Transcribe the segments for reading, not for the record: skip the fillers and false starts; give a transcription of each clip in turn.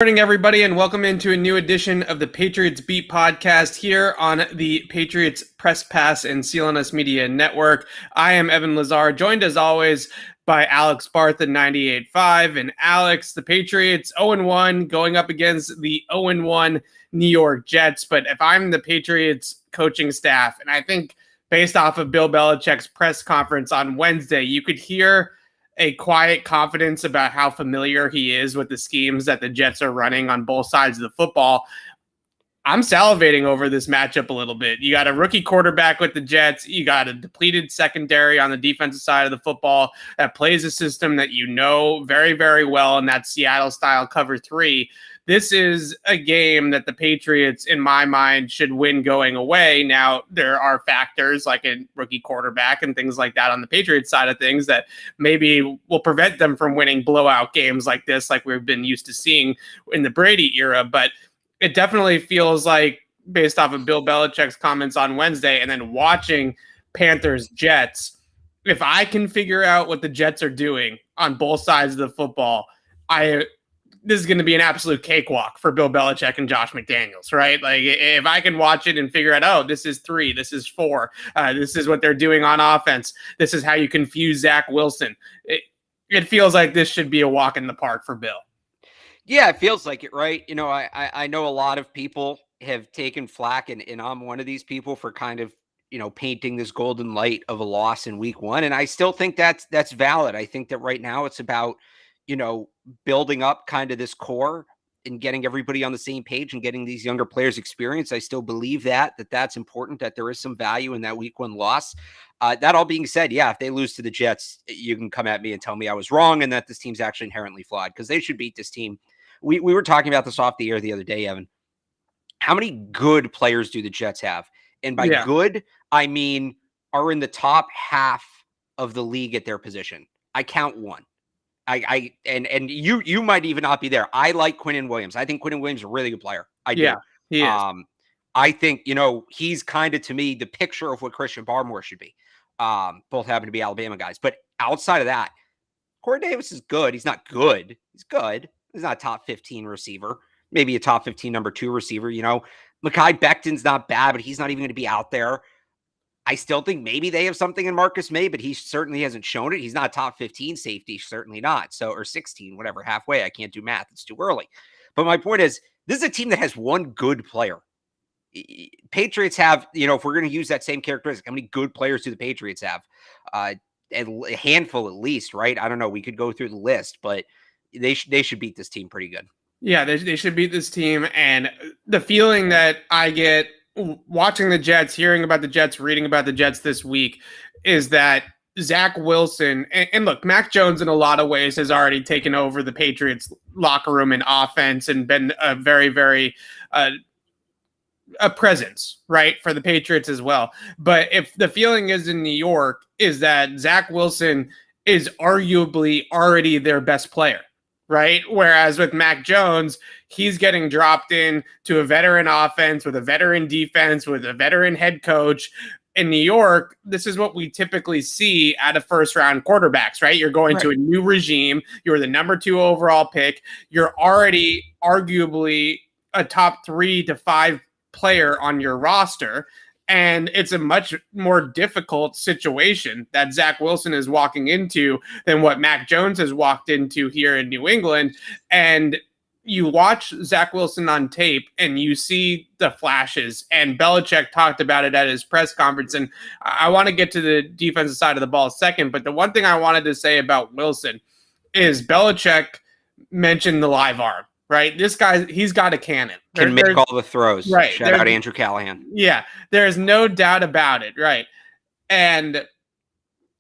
Morning, everybody, and welcome into a new edition of the Patriots Beat podcast here on the Patriots Press Pass and CLNS Media Network. I am Evan Lazar, joined as always by Alex Barth at 98.5. And Alex, the Patriots 0-1 going up against the 0-1 New York Jets. But if I'm the Patriots coaching staff, and I think based off of Bill Belichick's press conference on Wednesday, you could hear a quiet confidence about how familiar he is with the schemes that the Jets are running on both sides of the football. I'm salivating over this matchup a little bit. You got a rookie quarterback with the Jets. You got a depleted secondary on the defensive side of the football that plays a system that you know very, very well, and that's Seattle-style cover three. This is a game that the Patriots, in my mind, should win going away. Now, there are factors like a rookie quarterback and things like that on the Patriots side of things that maybe will prevent them from winning blowout games like this, like we've been used to seeing in the Brady era. But it definitely feels like, based off of Bill Belichick's comments on Wednesday and then watching Panthers-Jets, if I can figure out what the Jets are doing on both sides of the football, this is going to be an absolute cakewalk for Bill Belichick and Josh McDaniels, right? Like, if I can watch it and figure out, oh, this is 3, this is 4, this is what they're doing on offense, this is how you confuse Zach Wilson. It feels like this should be a walk in the park for Bill. Yeah, it feels like it, right? You know, I know a lot of people have taken flack, and I'm one of these people for kind of, you know, painting this golden light of a loss in week 1. And I still think that's valid. I think that right now it's about, you know, building up kind of this core and getting everybody on the same page and getting these younger players experience. I still believe that's important, that there is some value in that week 1 loss. That all being said, yeah, if they lose to the Jets, you can come at me and tell me I was wrong and that this team's actually inherently flawed, because they should beat this team. We were talking about this off the air the other day, Evan. How many good players do the Jets have? And by good, I mean are in the top half of the league at their position. I count 1. And you might even not be there. I like Quinnen Williams. I think Quinnen Williams is a really good player. I do. Yeah, he is. I think, you know, he's kind of, to me, the picture of what Christian Barmore should be. Both happen to be Alabama guys. But outside of that, Corey Davis is good. He's not good. He's good. He's not a top 15 receiver. Maybe a top 15 number 2 receiver. You know, Mekhi Becton's not bad, but he's not even going to be out there. I still think maybe they have something in Marcus May, but he certainly hasn't shown it. He's not a top 15 safety, certainly not. So, or 16, whatever, halfway. I can't do math. It's too early. But my point is, this is a team that has one good player. Patriots have, you know, if we're going to use that same characteristic, how many good players do the Patriots have? A handful at least, right? I don't know. We could go through the list, but they should beat this team pretty good. Yeah, they should beat this team. And the feeling that I get watching the Jets, hearing about the Jets, reading about the Jets this week is that Zach Wilson, and look, Mac Jones in a lot of ways has already taken over the Patriots locker room and offense and been a very, very a presence, right, for the Patriots as well. But if the feeling is in New York is that Zach Wilson is arguably already their best player, right? Whereas with Mac Jones, he's getting dropped in to a veteran offense with a veteran defense, with a veteran head coach. In New York, this is what we typically see out of first-round quarterbacks, right? You're going to a new regime. You're the number 2 overall pick. You're already arguably a top 3 to 5 player on your roster. And it's a much more difficult situation that Zach Wilson is walking into than what Mac Jones has walked into here in New England. And you watch Zach Wilson on tape and you see the flashes, and Belichick talked about it at his press conference. And I want to get to the defensive side of the ball second, but the one thing I wanted to say about Wilson is Belichick mentioned the live arm. Right, this guy, he's got a cannon. Can make all the throws. Right. Shout out Andrew Callahan. Yeah, there's no doubt about it. Right, and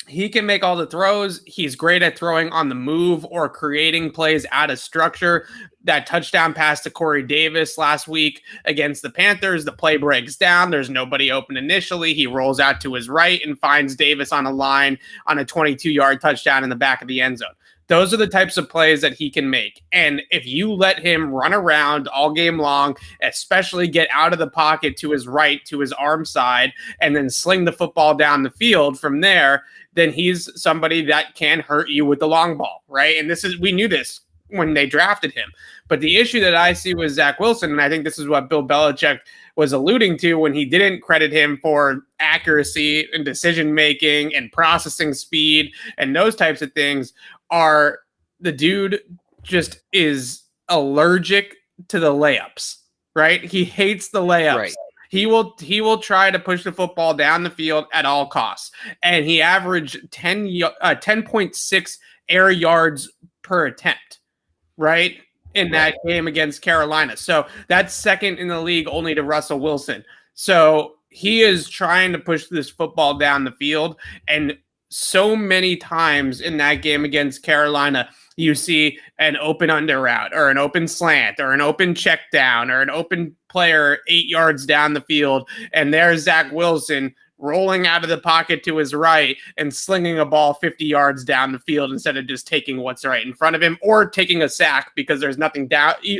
he can make all the throws. He's great at throwing on the move or creating plays out of structure. That touchdown pass to Corey Davis last week against the Panthers, the play breaks down. There's nobody open initially. He rolls out to his right and finds Davis on a line on a 22-yard touchdown in the back of the end zone. Those are the types of plays that he can make. And if you let him run around all game long, especially get out of the pocket to his right, to his arm side, and then sling the football down the field from there, then he's somebody that can hurt you with the long ball, right? And we knew this when they drafted him. But the issue that I see with Zach Wilson, and I think this is what Bill Belichick was alluding to when he didn't credit him for accuracy and decision-making and processing speed and those types of things, are the dude just is allergic to the layups, right? He hates the layups. Right. He will try to push the football down the field at all costs. And he averaged 10.6 air yards per attempt, right? In that game against Carolina. So that's second in the league only to Russell Wilson. So he is trying to push this football down the field. And so many times in that game against Carolina, you see an open under route or an open slant or an open check down or an open player 8 yards down the field. And there's Zach Wilson rolling out of the pocket to his right and slinging a ball 50 yards down the field instead of just taking what's right in front of him or taking a sack because there's nothing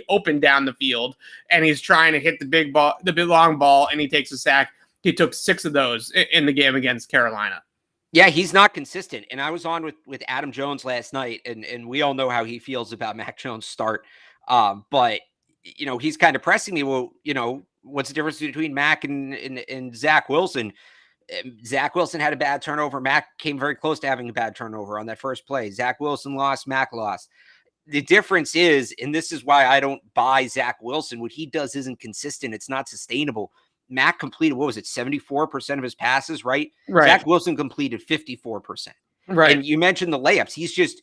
open down the field. And he's trying to hit the big long ball, and he takes a sack. He took 6 of those in the game against Carolina. Yeah, he's not consistent. And I was on with Adam Jones last night, and we all know how he feels about Mac Jones' start. But, he's kind of pressing me. Well, what's the difference between Mac and Zach Wilson? Zach Wilson had a bad turnover. Mac came very close to having a bad turnover on that first play. Zach Wilson lost. Mac lost. The difference is, and this is why I don't buy Zach Wilson, what he does isn't consistent. It's not sustainable. Mac completed, 74% of his passes, right? Zach Wilson completed 54%. Right. And you mentioned the layups. He's just,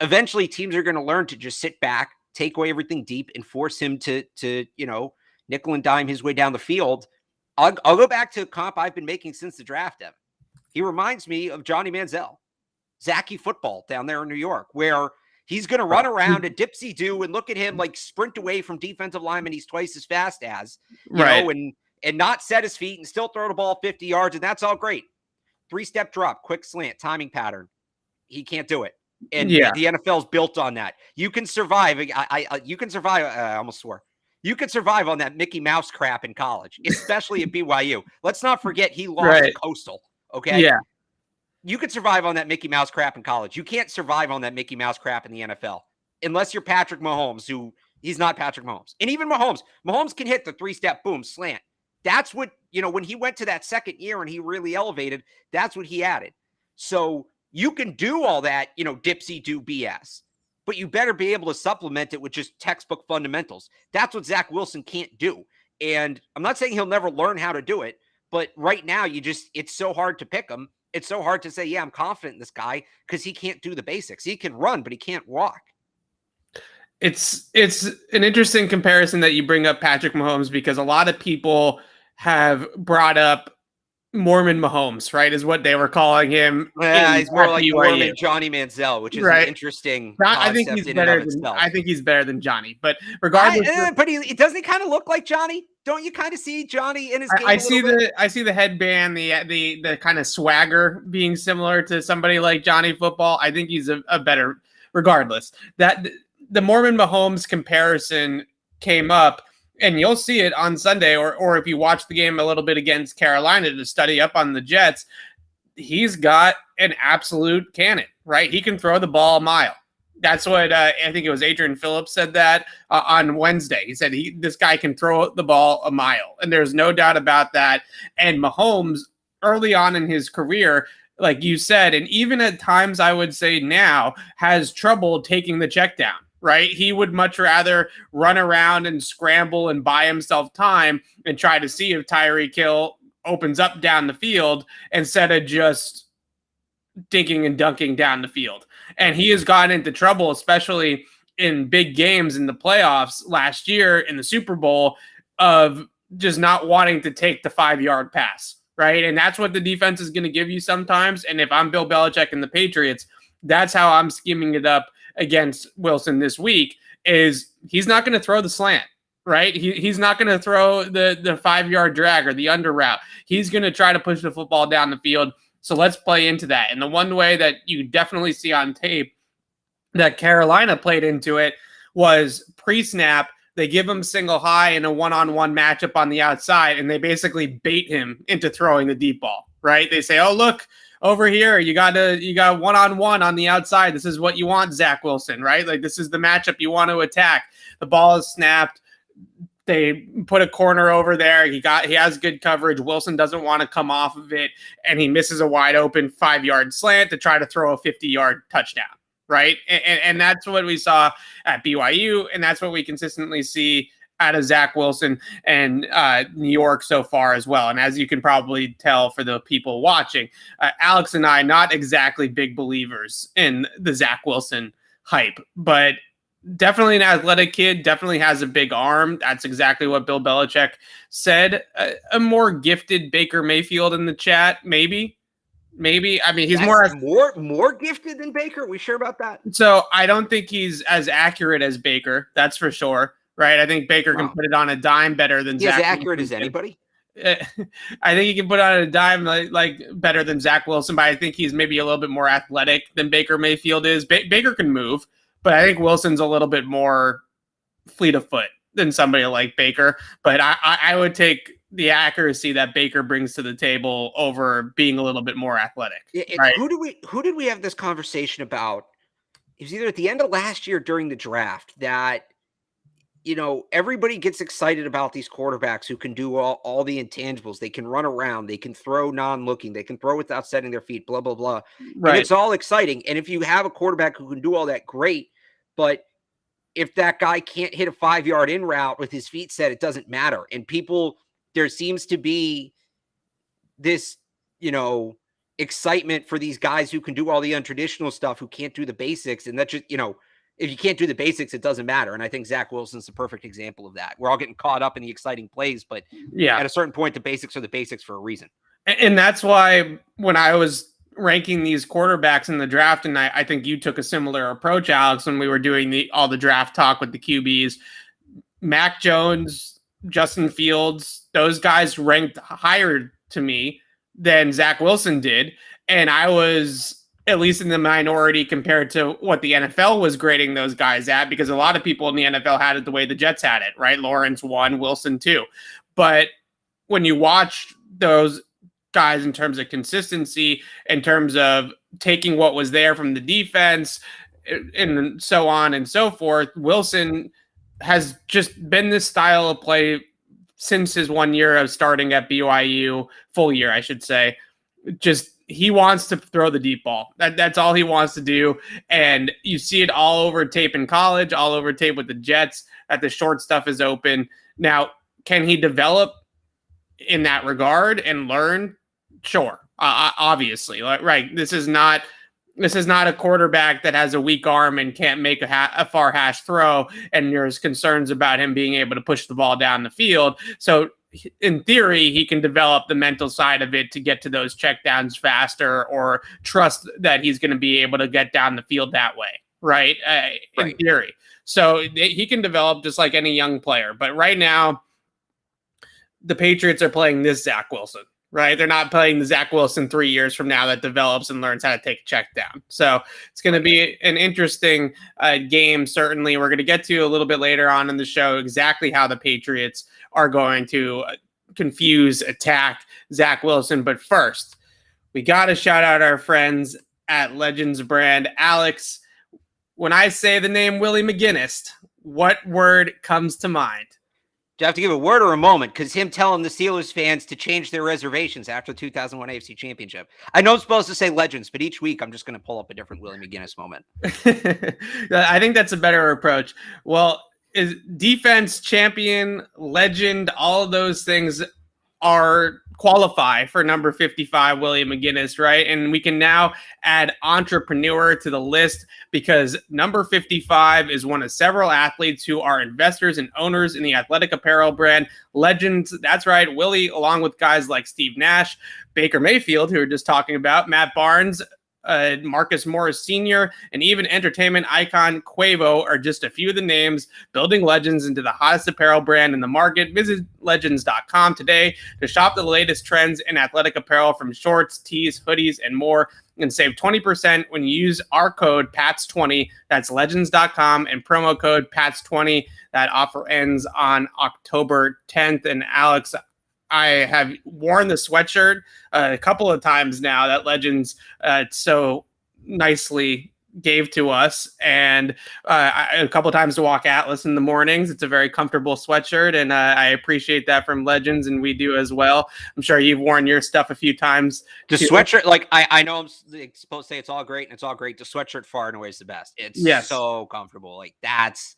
eventually teams are going to learn to just sit back, take away everything deep, and force him to nickel and dime his way down the field. I'll go back to a comp I've been making since the draft, Evan. He reminds me of Johnny Manziel, Zachy football down there in New York, where he's going to run around a dipsy-do and look at him like sprint away from defensive linemen he's twice as fast as, you know, and not set his feet and still throw the ball 50 yards, and that's all great. 3-step drop, quick slant, timing pattern. He can't do it. And the NFL's built on that. You can survive. You can survive. I almost swore. You could survive on that Mickey Mouse crap in college, especially at BYU. Let's not forget he lost to Coastal. Okay. Yeah. You could survive on that Mickey Mouse crap in college. You can't survive on that Mickey Mouse crap in the NFL unless you're Patrick Mahomes, who he's not Patrick Mahomes. And even Mahomes can hit the 3-step boom slant. That's what, when he went to that second year and he really elevated, that's what he added. So you can do all that, dipsy-do BS. But you better be able to supplement it with just textbook fundamentals. That's what Zach Wilson can't do. And I'm not saying he'll never learn how to do it, but right now it's so hard to pick him. It's so hard to say, yeah, I'm confident in this guy because he can't do the basics. He can run, but he can't walk. It's an interesting comparison that you bring up Patrick Mahomes, because a lot of people have brought up Mormon Mahomes, right, is what they were calling him. Yeah, he's more like Mormon Johnny Manziel, which is an interesting I think he's better than Johnny, but regardless, but he doesn't kind of look like Johnny. Don't you kind of see Johnny in his game? I see the headband, the kind of swagger being similar to somebody like Johnny Football. I think he's a better, regardless. That the Mormon Mahomes comparison came up. And you'll see it on Sunday, or if you watch the game a little bit against Carolina to study up on the Jets, he's got an absolute cannon, right? He can throw the ball a mile. That's what I think it was Adrian Phillips said that on Wednesday. He said this guy can throw the ball a mile, and there's no doubt about that. And Mahomes, early on in his career, like you said, and even at times I would say now, has trouble taking the check down. Right? He would much rather run around and scramble and buy himself time and try to see if Tyreek Hill opens up down the field instead of just dinking and dunking down the field. And he has gotten into trouble, especially in big games in the playoffs last year in the Super Bowl, of just not wanting to take the 5-yard pass. Right? And that's what the defense is going to give you sometimes. And if I'm Bill Belichick and the Patriots, that's how I'm scheming it up against Wilson this week. Is he's not going to throw the slant, right? He's not going to throw the 5-yard drag or the under route. He's going to try to push the football down the field. So let's play into that. And the one way that you definitely see on tape that Carolina played into it was pre-snap. They give him single high in a one-on-one matchup on the outside, and they basically bait him into throwing the deep ball, right? They say, oh, look, over here, you got one-on-one on the outside. This is what you want, Zach Wilson, right? Like, this is the matchup you want to attack. The ball is snapped. They put a corner over there. He has good coverage. Wilson doesn't want to come off of it, and he misses a wide open 5-yard slant to try to throw a 50-yard touchdown, right? And that's what we saw at BYU, and that's what we consistently see out of Zach Wilson and New York so far as well. And as you can probably tell for the people watching, Alex and I, not exactly big believers in the Zach Wilson hype, but definitely an athletic kid, definitely has a big arm. That's exactly what Bill Belichick said. A more gifted Baker Mayfield in the chat, maybe. I mean, he's more gifted than Baker. Are we sure about that? So I don't think he's as accurate as Baker. That's for sure, right? I think Baker can put it on a dime better than Zach. He's as accurate as anybody. I think he can put it on a dime like better than Zach Wilson, but I think he's maybe a little bit more athletic than Baker Mayfield is. Baker can move. But I think Wilson's a little bit more fleet of foot than somebody like Baker. But I would take the accuracy that Baker brings to the table over being a little bit more athletic. Right? Who did we have this conversation about? It was either at the end of last year during the draft that, everybody gets excited about these quarterbacks who can do all the intangibles. They can run around. They can throw non-looking. They can throw without setting their feet, blah, blah, blah. Right. And it's all exciting. And if you have a quarterback who can do all that, great. But if that guy can't hit a 5-yard in route with his feet set, it doesn't matter. And there seems to be this, excitement for these guys who can do all the untraditional stuff, who can't do the basics. And that just, if you can't do the basics, it doesn't matter. And I think Zach Wilson's the perfect example of that. We're all getting caught up in the exciting plays, but at a certain point, the basics are the basics for a reason. And that's why when I was ranking these quarterbacks in the draft, and I think you took a similar approach, Alex, when we were doing all the draft talk with the QBs, Mac Jones, Justin Fields, those guys ranked higher to me than Zach Wilson did. And I was at least in the minority compared to what the NFL was grading those guys at, because a lot of people in the NFL had it the way the Jets had it, right? Lawrence 1, Wilson 2. But when you watch those guys in terms of consistency, in terms of taking what was there from the defense, and so on and so forth, Wilson has just been this style of play since his 1 year of starting at BYU, full year, I should say. Just he wants to throw the deep ball. That's all he wants to do. And you see it all over tape in college, all over tape with the Jets, that the short stuff is open. Now, can he develop in that regard and learn? Sure. Obviously. Right. This is not a quarterback that has a weak arm and can't make a far hash throw, and there's concerns about him being able to push the ball down the field. So in theory, he can develop the mental side of it to get to those checkdowns faster, or trust that he's going to be able to get down the field that way, right? In theory. So he can develop just like any young player. But right now, the Patriots are playing this Zach Wilson, right? They're not playing the Zach Wilson 3 years from now that develops and learns how to take a check down. So it's going to be an interesting game. Certainly, we're going to get to a little bit later on in the show exactly how the Patriots are going to confuse, attack Zach Wilson. But first, we got to shout out our friends at Legends Brand. Alex, when I say the name Willie McGinnis, what word comes to mind? Do you have to give a word or a moment? Because him telling the Steelers fans to change their reservations after the 2001 AFC Championship. I know I'm supposed to say Legends, but each week I'm just going to pull up a different Willie McGinnis moment. I think that's a better approach. Well, is defense, champion, legend, all of those things qualify for number 55, William McGinnis, right? And we can now add entrepreneur to the list because number 55 is one of several athletes who are investors and owners in the athletic apparel brand Legends. That's right, Willie, along with guys like Steve Nash, Baker Mayfield, who we were just talking about, Matt Barnes, Marcus Morris Sr., and even entertainment icon Quavo are just a few of the names building Legends into the hottest apparel brand in the market. Visit legends.com today to shop the latest trends in athletic apparel from shorts, tees, hoodies, and more, and save 20% when you use our code PATS20. That's legends.com and promo code PATS20. That offer ends on October 10th. And Alex, I have worn the sweatshirt a couple of times now that Legends so nicely gave to us, and a couple of times to walk Atlas in the mornings. It's a very comfortable sweatshirt, and I appreciate that from Legends, and we do as well. I'm sure you've worn your stuff a few times. The sweatshirt, like I know I'm supposed to say it's all great and it's all great. The sweatshirt far and away is the best. It's so comfortable. Like that's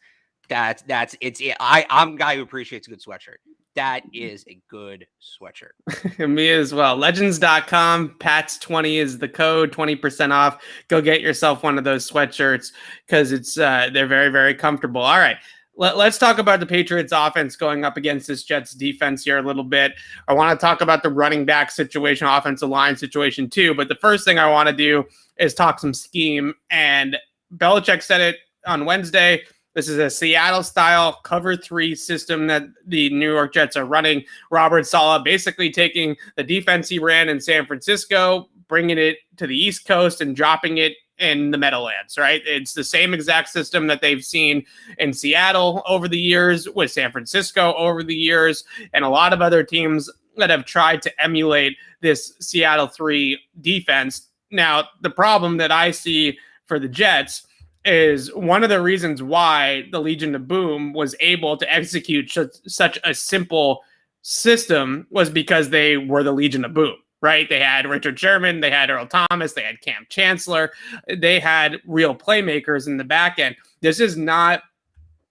it's. I'm a guy who appreciates a good sweatshirt. That is a good sweatshirt. Me as well. Legends.com, Pats20 is the code, 20% off. Go get yourself one of those sweatshirts because it's they're very, very comfortable. All right. Let's talk about the Patriots offense going up against this Jets defense here a little bit. I want to talk about the running back situation, offensive line situation too. But the first thing I want to do is talk some scheme. And Belichick said it on Wednesday. This is a Seattle-style cover 3 system that the New York Jets are running. Robert Saleh basically taking the defense he ran in San Francisco, bringing it to the East Coast and dropping it in the Meadowlands, right? It's the same exact system that they've seen in Seattle over the years, with San Francisco over the years, and a lot of other teams that have tried to emulate this Seattle 3 defense. Now, the problem that I see for the Jets is one of the reasons why the Legion of Boom was able to execute such a simple system was because they were the Legion of Boom, right? They had Richard Sherman, they had Earl Thomas, they had Cam Chancellor, they had real playmakers in the back end. This is not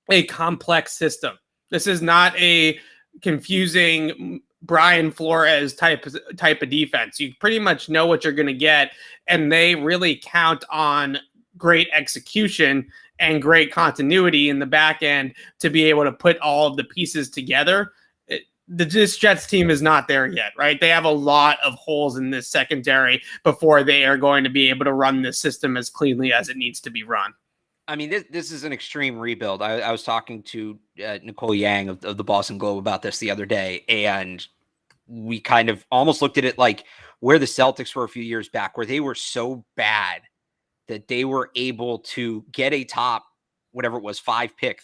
a complex system. This is not a confusing Brian Flores type of defense. You pretty much know what you're going to get, and they really count on great execution and great continuity in the back end to be able to put all of the pieces together. This Jets team is not there yet, right? They have a lot of holes in this secondary before they are going to be able to run this system as cleanly as it needs to be run. I mean, this is an extreme rebuild. I was talking to Nicole Yang of the Boston Globe about this the other day, and we kind of almost looked at it like where the Celtics were a few years back, where they were so bad that they were able to get a top, whatever it was, 3 pick,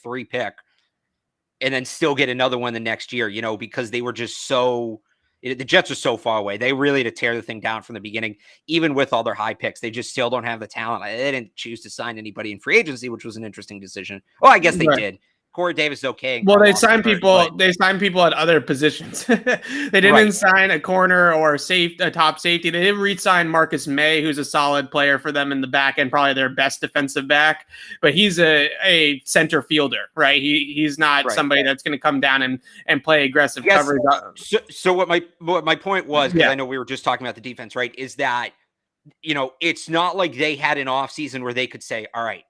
and then still get another one the next year, because they were just the Jets are so far away. They really had to tear the thing down from the beginning, even with all their high picks. They just still don't have the talent. They didn't choose to sign anybody in free agency, which was an interesting decision. Oh, I guess they did. Corey Davis is okay. Well, they signed people. They signed people at other positions. They didn't sign a corner or a top safety. They didn't re-sign Marcus May, who's a solid player for them in the back end, probably their best defensive back. But he's a center fielder, right? He's not somebody that's going to come down and play aggressive coverage. So what my point was, because I know we were just talking about the defense, right? Is that it's not like they had an offseason where they could say, all right,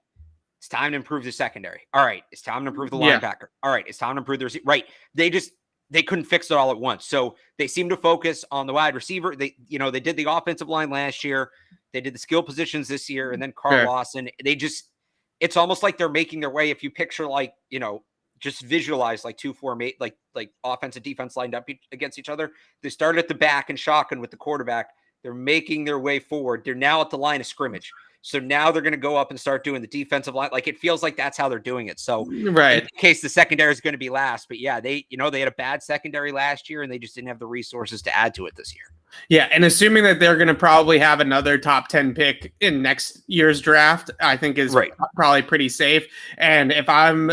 it's time to improve the secondary. All right, it's time to improve the linebacker. All right, it's time to improve the receiver. Right. They couldn't fix it all at once. So they seem to focus on the wide receiver. They did the offensive line last year. They did the skill positions this year. And then Carl Lawson, it's almost like they're making their way. If you picture just visualize like 2-4 like offense and defense lined up against each other. They started at the back and shotgun with the quarterback. They're making their way forward. They're now at the line of scrimmage. So now they're going to go up and start doing the defensive line. Like, it feels like that's how they're doing it. So in case the secondary is going to be last, but yeah, they had a bad secondary last year and they just didn't have the resources to add to it this year. Yeah. And assuming that they're going to probably have another top 10 pick in next year's draft, I think is probably pretty safe. And if I'm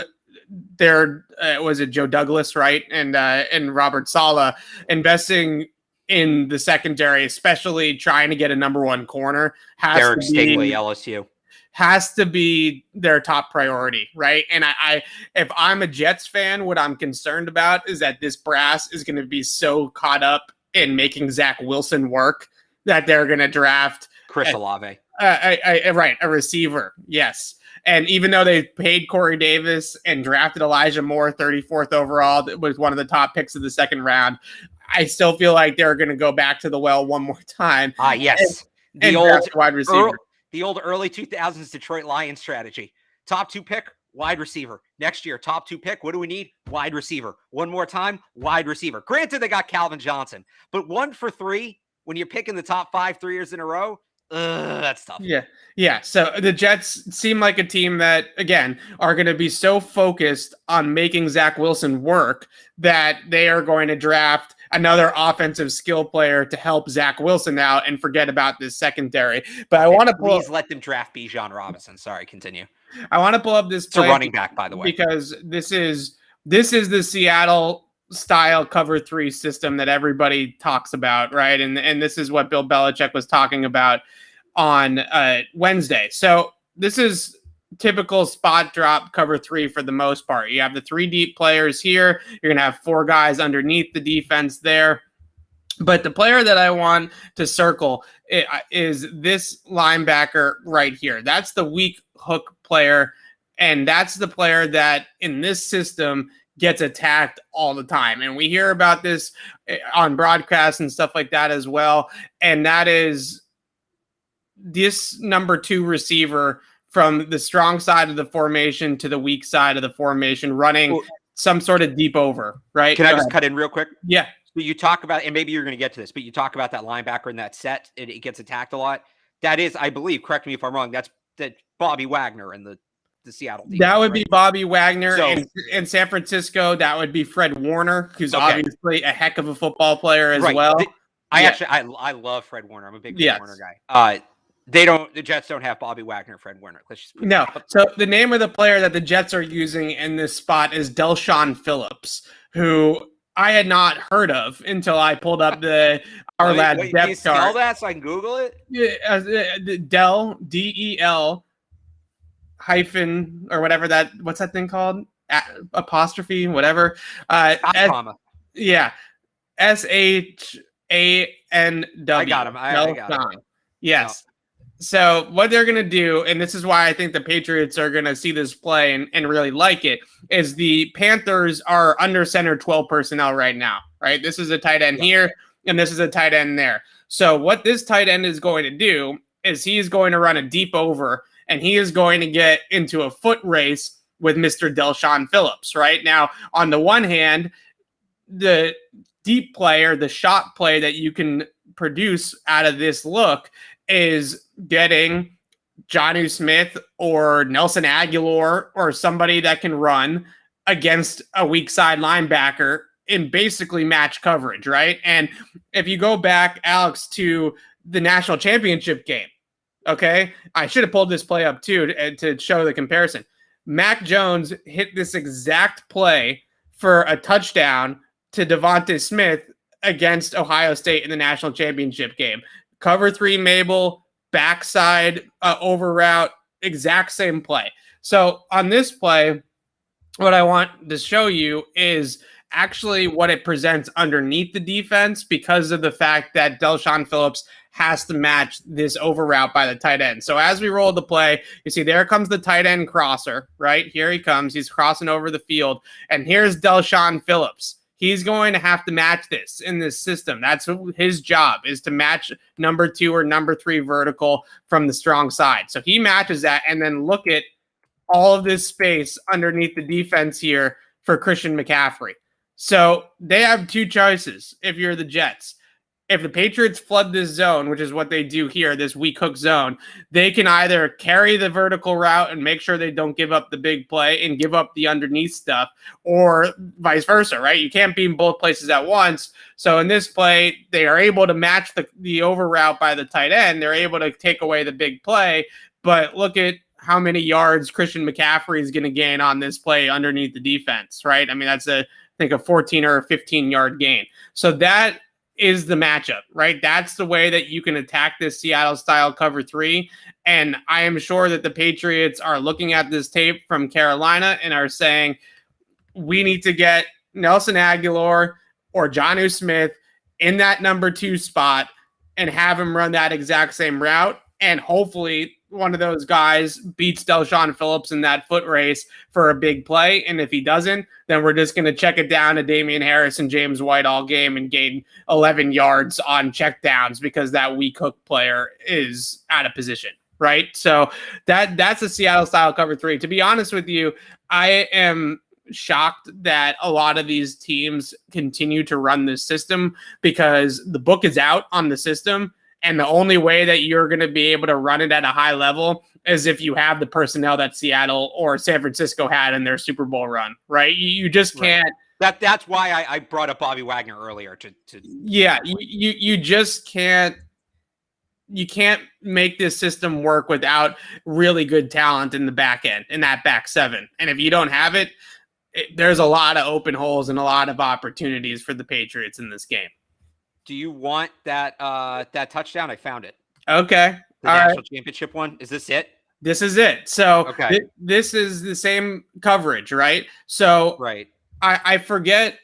there, was it Joe Douglas, right? And Robert Saleh investing in the secondary, especially trying to get a number 1 corner, Derek Stingley, LSU, has to be their top priority, right? And I if I'm a Jets fan, what I'm concerned about is that this brass is going to be so caught up in making Zach Wilson work that they're going to draft Chris Olave, a receiver, yes. And even though they paid Corey Davis and drafted Elijah Moore 34th overall, that was one of the top picks of the second round, I still feel like they're going to go back to the well one more time. Yes. The old wide receiver. The old early 2000s Detroit Lions strategy. Top 2 pick, wide receiver. Next year, top 2 pick. What do we need? Wide receiver. One more time, wide receiver. Granted, they got Calvin Johnson, but 1 for 3 when you're picking the top 5 3 years in a row, that's tough. Yeah. So the Jets seem like a team that, again, are going to be so focused on making Zach Wilson work that they are going to draft another offensive skill player to help Zach Wilson out and forget about this secondary. But I want to please let them draft Bijan Robinson. Sorry, continue. I want to pull up this play. It's a running back, by the way, because this is the Seattle style cover 3 system that everybody talks about, right? And this is what Bill Belichick was talking about on Wednesday. So this is typical spot drop cover 3 for the most part. You have the 3 deep players here. You're going to have 4 guys underneath the defense there. But the player that I want to circle is this linebacker right here. That's the weak hook player, and that's the player that in this system gets attacked all the time. And we hear about this on broadcasts and stuff like that as well. And that is this number 2 receiver from the strong side of the formation to the weak side of the formation, running some sort of deep over, right? Can I just cut in real quick? Yeah. So you talk about, and maybe you're going to get to this, but you talk about that linebacker in that set, it gets attacked a lot. That is, I believe, correct me if I'm wrong, that's Bobby Wagner in the Seattle team. That would be Bobby Wagner. So, in San Francisco, that would be Fred Warner, who's obviously a heck of a football player as well. I love Fred Warner. I'm a big Fred Warner guy. The Jets don't have Bobby Wagner, Fred Warner. No. So the name of the player that the Jets are using in this spot is Del'Shawn Phillips, who I had not heard of until I pulled up our lad's depth chart. Can you spell that so I can Google it? Yeah, Del, D-E-L hyphen or whatever what's that thing called? Apostrophe, whatever. Comma. Yeah. S-H-A-N-W. I got him. I got him. Yes. No. So what they're going to do, and this is why I think the Patriots are going to see this play and really like it, is the Panthers are under center 12 personnel right now, right? This is a tight end here, and this is a tight end there. So what this tight end is going to do is he is going to run a deep over, and he is going to get into a foot race with Mr. Del'Shawn Phillips, right? Now, on the one hand, the deep player, the shot play that you can produce out of this look is getting Jonnu Smith or Nelson Aguilar or somebody that can run against a weak side linebacker in basically match coverage, right? And if you go back, Alex, to the national championship game, okay, I should have pulled this play up too to show the comparison. Mac Jones hit this exact play for a touchdown to Devonta Smith against Ohio State in the national championship game. Cover 3 Mabel, backside over route, exact same play. So on this play, what I want to show you is actually what it presents underneath the defense because of the fact that Del'Shawn Phillips has to match this over route by the tight end. So as we roll the play, you see there comes the tight end crosser, right? Here he comes. He's crossing over the field. And here's Del'Shawn Phillips. He's going to have to match this in this system. That's his job, is to match number 2 or number 3 vertical from the strong side. So he matches that, and then look at all of this space underneath the defense here for Christian McCaffrey. So they have 2 choices if you're the Jets. If the Patriots flood this zone, which is what they do here, this weak hook zone, they can either carry the vertical route and make sure they don't give up the big play and give up the underneath stuff, or vice versa, right? You can't be in both places at once. So in this play, they are able to match the over route by the tight end. They're able to take away the big play, but look at how many yards Christian McCaffrey is going to gain on this play underneath the defense, right? I mean, that's I think a 14 or a 15-yard gain. So that is the matchup, right? That's the way that you can attack this Seattle-style cover 3. And I am sure that the Patriots are looking at this tape from Carolina and are saying, we need to get Nelson Aguilar or Jonnu Smith in that number 2 spot and have him run that exact same route. And hopefully one of those guys beats Del'Shawn Phillips in that foot race for a big play. And if he doesn't, then we're just going to check it down to Damian Harris and James White all game and gain 11 yards on checkdowns because that weak hook player is out of position, right? So that's a Seattle-style cover 3. To be honest with you, I am shocked that a lot of these teams continue to run this system because the book is out on the system. And the only way that you're going to be able to run it at a high level is if you have the personnel that Seattle or San Francisco had in their Super Bowl run, right? You just can't That's why I brought up Bobby Wagner earlier. Yeah, you just can't. You can't make this system work without really good talent in the back end, in that back seven. And if you don't have it, there's a lot of open holes and a lot of opportunities for the Patriots in this game. Do you want that touchdown? I found it. Okay. The national championship one. Is this it? This is it. So okay. This is the same coverage, right? So right. I forget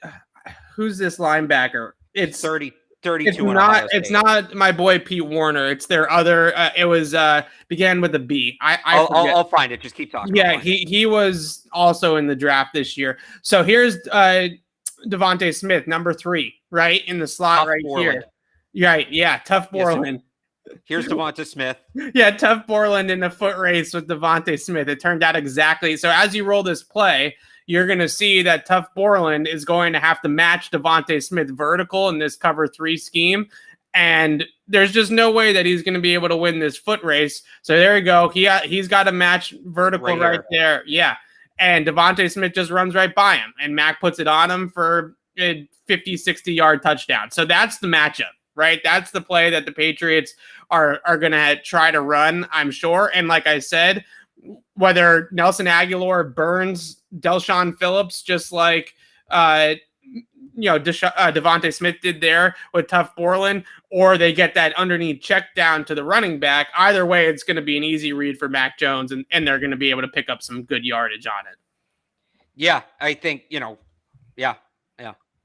who's this linebacker. It's 32. It's not my boy Pete Warner. It's their other. It was began with a B. I'll find it. Just keep talking. Yeah, he was also in the draft this year. So here's Devonta Smith, number 3, right in the slot Tough right Borland. here. Right, yeah, tough Borland. Yes, here's Devonta Smith. Yeah, tough Borland in the foot race with Devonta Smith. It turned out exactly. So as you roll this play, you're going to see that tough Borland is going to have to match Devonta Smith vertical in this cover 3 scheme. And there's just no way that he's going to be able to win this foot race. So there you go. He's got to match vertical right there. Yeah. And Devonta Smith just runs right by him. And Mac puts it on him for a 50, 60-yard touchdown. So that's the matchup, right? That's the play that the Patriots are going to try to run, I'm sure. And like I said, whether Nelson Aguilar burns Delshon Phillips just like Devonta Smith did there with tough Borland, or they get that underneath check down to the running back, either way, it's going to be an easy read for Mac Jones, and they're going to be able to pick up some good yardage on it. Yeah, I think, yeah.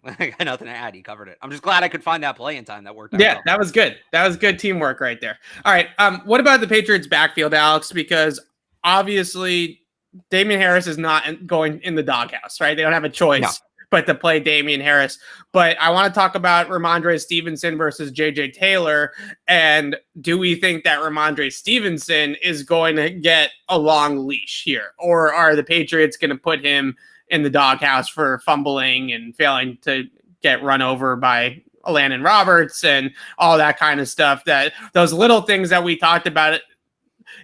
I got nothing to add. He covered it. I'm just glad I could find that play in time. That worked out. Yeah, that was good. That was good teamwork right there. All right. What about the Patriots backfield, Alex? Because obviously Damian Harris is not going in the doghouse, right? They don't have a choice but to play Damian Harris. But I want to talk about Ramondre Stevenson versus JJ Taylor. And do we think that Ramondre Stevenson is going to get a long leash here? Or are the Patriots going to put him in the doghouse for fumbling and failing to get run over by Landon Roberts and all that kind of stuff? That those little things that we talked about,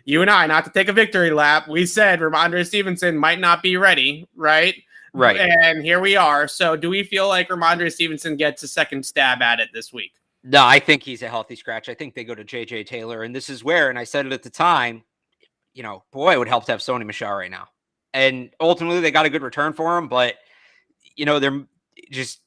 you and I, not to take a victory lap, we said Ramondre Stevenson might not be ready, right? Right. And here we are. So do we feel like Ramondre Stevenson gets a second stab at it this week? No, I think he's a healthy scratch. I think they go to JJ Taylor. And this is where, and I said it at the time, boy, it would help to have Sony Michel right now. And ultimately, they got a good return for him. But, they're just,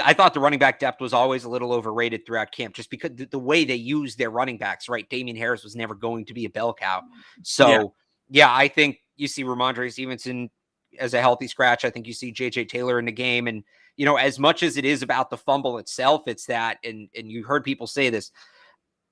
I thought the running back depth was always a little overrated throughout camp, just because the way they use their running backs, right? Damian Harris was never going to be a bell cow. So, yeah I think you see Ramondre Stevenson as a healthy scratch. I think you see JJ Taylor in the game. And, as much as it is about the fumble itself, it's that, and you heard people say this,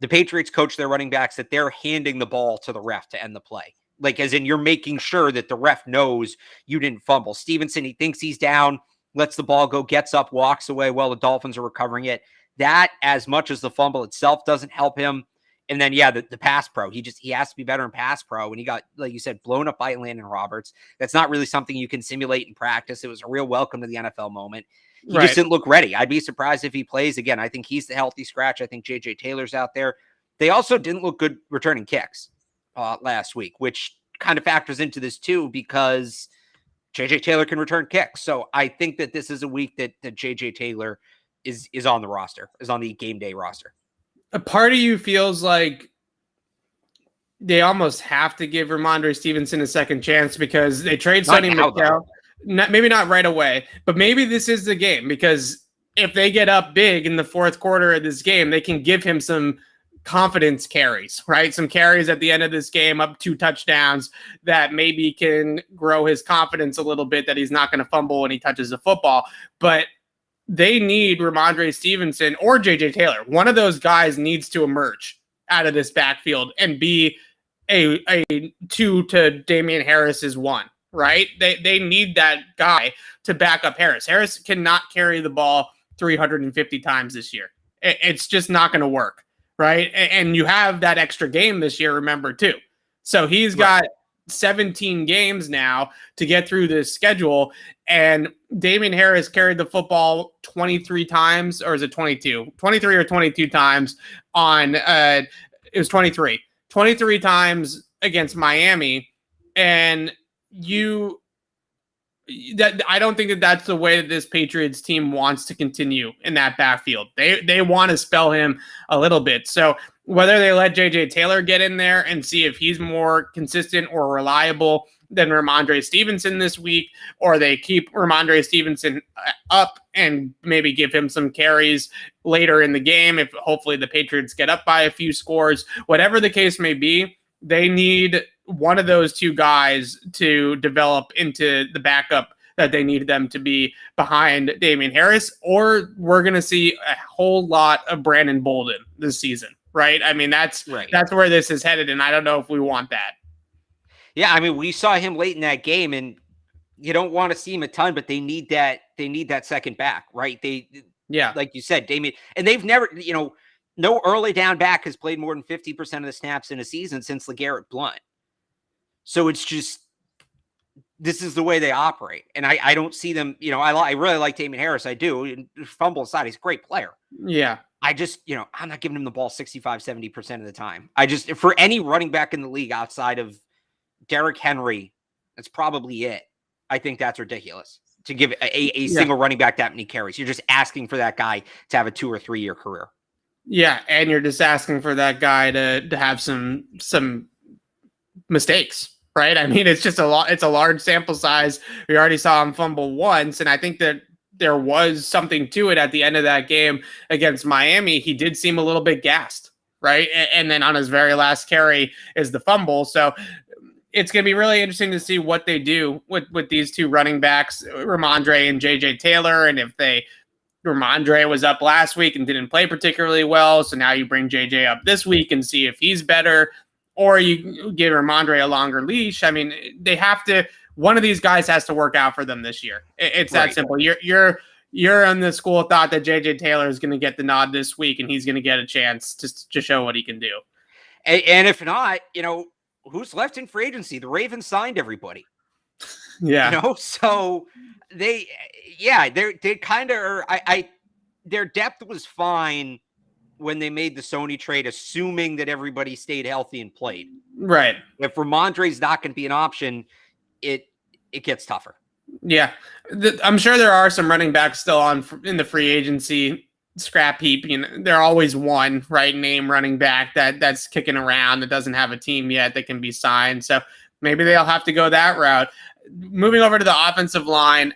the Patriots coach their running backs that they're handing the ball to the ref to end the play. Like, as in, you're making sure that the ref knows you didn't fumble. Stevenson, he thinks he's down, lets the ball go, gets up, walks away while the Dolphins are recovering it. That, as much as the fumble itself, doesn't help him. And then, the pass pro, he has to be better in pass pro. And he got, like you said, blown up by Landon Roberts. That's not really something you can simulate in practice. It was a real welcome to the NFL moment. He just didn't look ready. I'd be surprised if he plays again. I think he's the healthy scratch. I think JJ Taylor's out there. They also didn't look good returning kicks last week, which kind of factors into this too, because JJ Taylor can return kicks. So I think that this is a week that JJ Taylor is on the roster, is on the game day roster. A part of you feels like they almost have to give Ramondre Stevenson a second chance because they trade Sony Michel. Maybe not right away, but maybe this is the game, because if they get up big in the fourth quarter of this game, they can give him some confidence carries, right? Some carries at the end of this game, up 2 touchdowns, that maybe can grow his confidence a little bit, that he's not going to fumble when he touches the football. But they need Ramondre Stevenson or JJ Taylor. One of those guys needs to emerge out of this backfield and be a 2 to Damian Harris's 1, right? They need that guy to back up Harris. Harris cannot carry the ball 350 times this year. It's just not going to work. Right. And you have that extra game this year, remember, too. So he's got 17 games now to get through this schedule. And Damian Harris carried the football 23 times, or is it 22? 23 or 22 times on it was 23 times against Miami. And you that I don't think that that's the way that this Patriots team wants to continue in that backfield. They want to spell him a little bit. So whether they let JJ Taylor get in there and see if he's more consistent or reliable than Ramondre Stevenson this week, or they keep Ramondre Stevenson up and maybe give him some carries later in the game, if hopefully the Patriots get up by a few scores, whatever the case may be, they need one of those two guys to develop into the backup that they need them to be behind Damian Harris, or we're going to see a whole lot of Brandon Bolden this season, right? I mean, that's where this is headed, and I don't know if we want that. Yeah, I mean, we saw him late in that game, and you don't want to see him a ton, but they need that. They need that second back, right? Like you said, Damian, and they've never, no early down back has played more than 50% of the snaps in a season since LeGarrette Blount. So it's just, this is the way they operate. And I don't see them, I really like Damian Harris. I do. And fumble aside, he's a great player. Yeah. I just, I'm not giving him the ball 65, 70% of the time. For any running back in the league outside of Derrick Henry, that's probably it. I think that's ridiculous to give a single running back that many carries. You're just asking for that guy to have a 2 or 3 year career. Yeah. And you're just asking for that guy to have some mistakes. Right. I mean, it's a large sample size. We already saw him fumble once. And I think that there was something to it at the end of that game against Miami. He did seem a little bit gassed. Right. And then on his very last carry is the fumble. So it's going to be really interesting to see what they do with these two running backs, Ramondre and JJ Taylor. And if Ramondre was up last week and didn't play particularly well. So now you bring JJ up this week and see if he's better. Or you give Ramondre a longer leash. I mean, they have to. One of these guys has to work out for them this year. It's that simple. You're on the school of thought that JJ Taylor is going to get the nod this week, and he's going to get a chance to show what he can do. And if not, who's left in free agency? The Ravens signed everybody. Yeah. So they kind of are. Their depth was fine when they made the Sony trade, assuming that everybody stayed healthy and played. Right. If Ramondre's not going to be an option, it gets tougher. Yeah. I'm sure there are some running backs still in the free agency scrap heap. They're always one name running back that's kicking around that doesn't have a team yet that can be signed. So maybe they'll have to go that route. Moving over to the offensive line.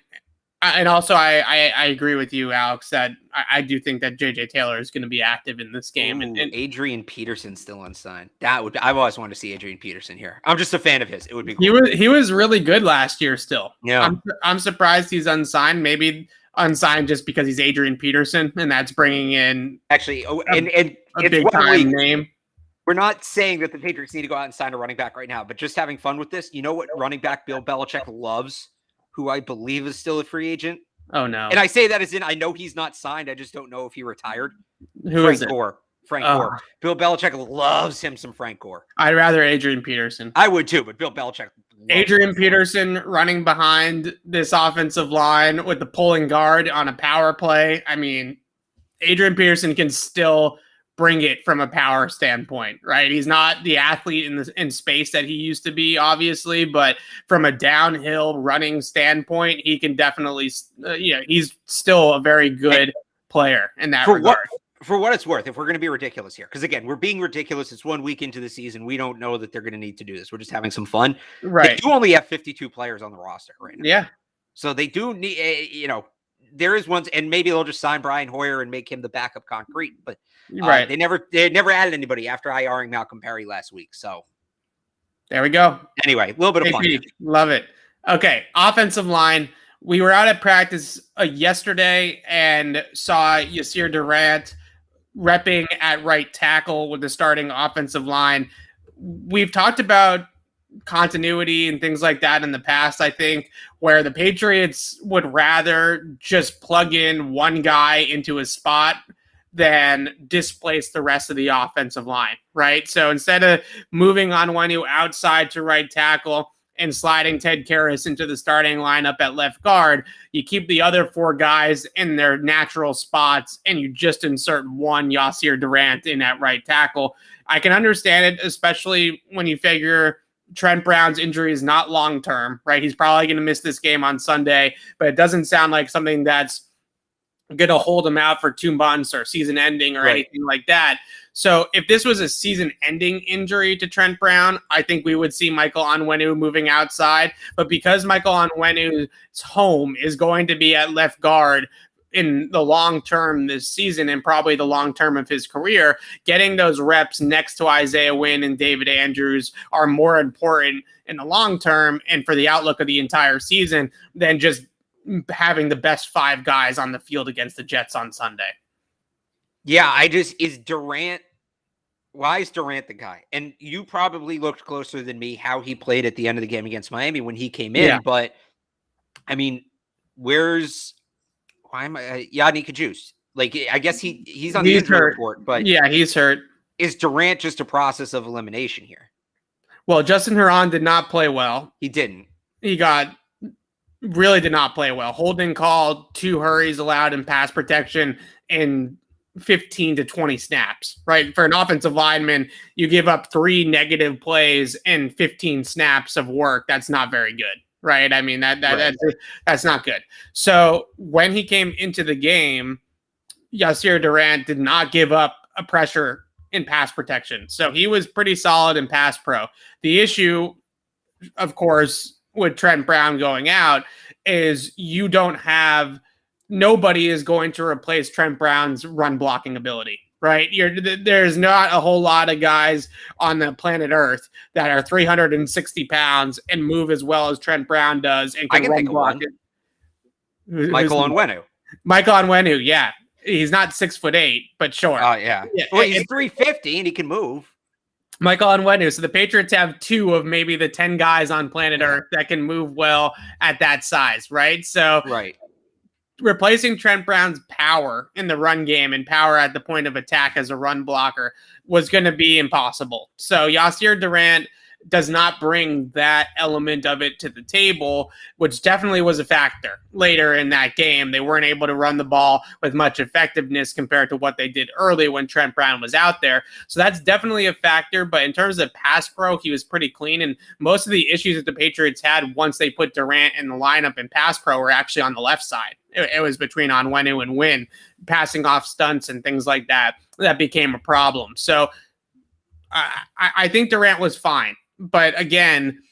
And also, I agree with you, Alex, that I do think that JJ Taylor is going to be active in this game. And Adrian Peterson still unsigned. I've always wanted to see Adrian Peterson here. I'm just a fan of his. It would be cool. He was really good last year still. Yeah. I'm surprised he's unsigned. Maybe unsigned just because he's Adrian Peterson, and that's bringing in actually a big time name. We're not saying that the Patriots need to go out and sign a running back right now, but just having fun with this. You know what running back Bill Belichick loves? Who I believe is still a free agent. Oh, no. And I say that as in, I know he's not signed. I just don't know if he retired. Frank Gore. Frank Gore. Bill Belichick loves him some Frank Gore. I'd rather Adrian Peterson. I would too, but Bill Belichick. Adrian Peterson running behind this offensive line with the pulling guard on a power play. I mean, Adrian Peterson can still bring it from a power standpoint, right? He's not the athlete in space that he used to be, obviously, but from a downhill running standpoint, he can definitely, he's still a very good player in that regard. For what it's worth, if we're going to be ridiculous here, because again, we're being ridiculous. It's 1 week into the season. We don't know that they're going to need to do this. We're just having some fun. Right. They do only have 52 players on the roster right now. Yeah. So they do need, there is ones, and maybe they'll just sign Brian Hoyer and make him the backup concrete, but right. They never added anybody after IRing Malcolm Perry last week. So there we go. Anyway, a little bit of fun. Love it. Okay. Offensive line. We were out at practice yesterday and saw Yasir Durant repping at right tackle with the starting offensive line. We've talked about continuity and things like that in the past, I think, where the Patriots would rather just plug in one guy into a spot than displace the rest of the offensive line, right? So instead of moving Onwenu outside to right tackle and sliding Ted Karras into the starting lineup at left guard, you keep the other four guys in their natural spots and you just insert one Yasir Durant in at right tackle. I can understand it, especially when you figure Trent Brown's injury is not long-term, right? He's probably going to miss this game on Sunday, but it doesn't sound like something that's going to hold him out for 2 months or season ending or anything like that. So if this was a season-ending injury to Trent Brown, I think we would see Michael Onwenu moving outside. But because Michael Onwenu's home is going to be at left guard in the long term this season and probably the long term of his career, getting those reps next to Isaiah Wynn and David Andrews are more important in the long term and for the outlook of the entire season than just having the best 5 guys on the field against the Jets on Sunday. Yeah, why is Durant the guy? And you probably looked closer than me how he played at the end of the game against Miami when he came in. Yeah. But I mean, Yadni Kajus? Like, I guess he's on the injury report, but yeah, he's hurt. Is Durant just a process of elimination here? Well, Justin Herron did not play well. He didn't. Really did not play well. Holding call, 2 hurries allowed in pass protection in 15 to 20 snaps, right? For an offensive lineman, you give up 3 negative plays and 15 snaps of work. That's not very good, right? I mean, that's not good. So when he came into the game, Yasir Durant did not give up a pressure in pass protection. So he was pretty solid in pass pro. The issue, of course, with Trent Brown going out is nobody is going to replace Trent Brown's run blocking ability, right? There's not a whole lot of guys on the planet Earth that are 360 pounds and move as well as Trent Brown does and can run block it. Michael Onwenu. Michael Onwenu, yeah. He's not 6'8", but sure. Oh, yeah. Well, he's 350 and he can move. Michael Onwenu. So the Patriots have 2 of maybe the 10 guys on planet Earth that can move well at that size, right? So replacing Trent Brown's power in the run game and power at the point of attack as a run blocker was going to be impossible. So Yasir Durant does not bring that element of it to the table, which definitely was a factor later in that game. They weren't able to run the ball with much effectiveness compared to what they did early when Trent Brown was out there. So that's definitely a factor. But in terms of pass pro, he was pretty clean. And most of the issues that the Patriots had once they put Durant in the lineup in pass pro were actually on the left side. It was between Onwenu and Wynn, passing off stunts and things like that. That became a problem. So I think Durant was fine. But again,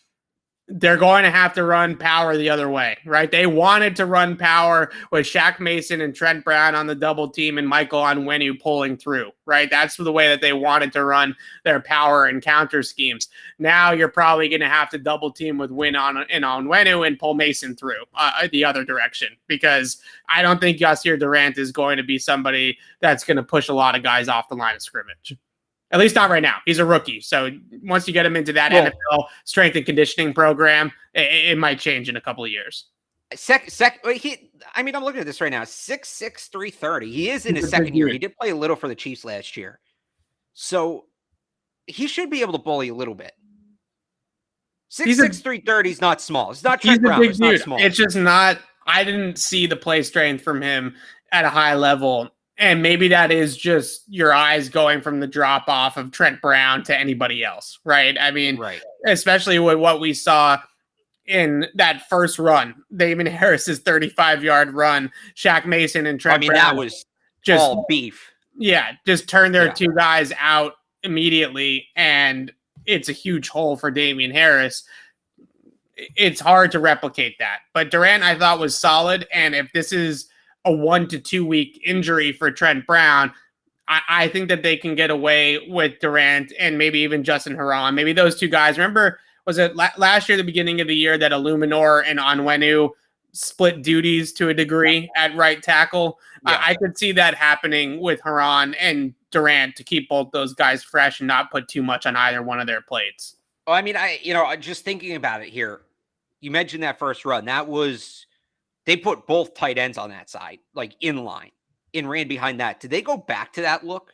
they're going to have to run power the other way, right? They wanted to run power with Shaq Mason and Trent Brown on the double team and Michael Onwenu pulling through, right? That's the way that they wanted to run their power and counter schemes. Now you're probably going to have to double team with Wynn and Onwenu and pull Mason through the other direction, because I don't think Yasir Durant is going to be somebody that's going to push a lot of guys off the line of scrimmage. At least not right now. He's a rookie. So once you get him into that NFL strength and conditioning program, it might change in a couple of years. I'm looking at this right now. 6'6", 330. He is in his second year. He did play a little for the Chiefs last year. So he should be able to bully a little bit. 6'6", 330 is not small. It's not Trent Brown. It's not small. It's just not. I didn't see the play strength from him at a high level. And maybe that is just your eyes going from the drop off of Trent Brown to anybody else, right? I mean, especially with what we saw in that first run, Damon Harris's 35-yard run, Shaq Mason and Trent Brown. That was just all beef. Yeah, just turn their 2 guys out immediately, and it's a huge hole for Damian Harris. It's hard to replicate that. But Durant, I thought, was solid, and if this is a 1 to 2 week injury for Trent Brown, I think that they can get away with Durant and maybe even Justin Herron. Maybe those 2 guys. Remember, was it last year, the beginning of the year, that Illuminor and Onwenu split duties to a degree at right tackle? Yeah. I could see that happening with Herron and Durant to keep both those guys fresh and not put too much on either one of their plates. Well, I mean, just thinking about it here, you mentioned that first run. That was... They put both tight ends on that side, like in line, and ran behind that. Did they go back to that look?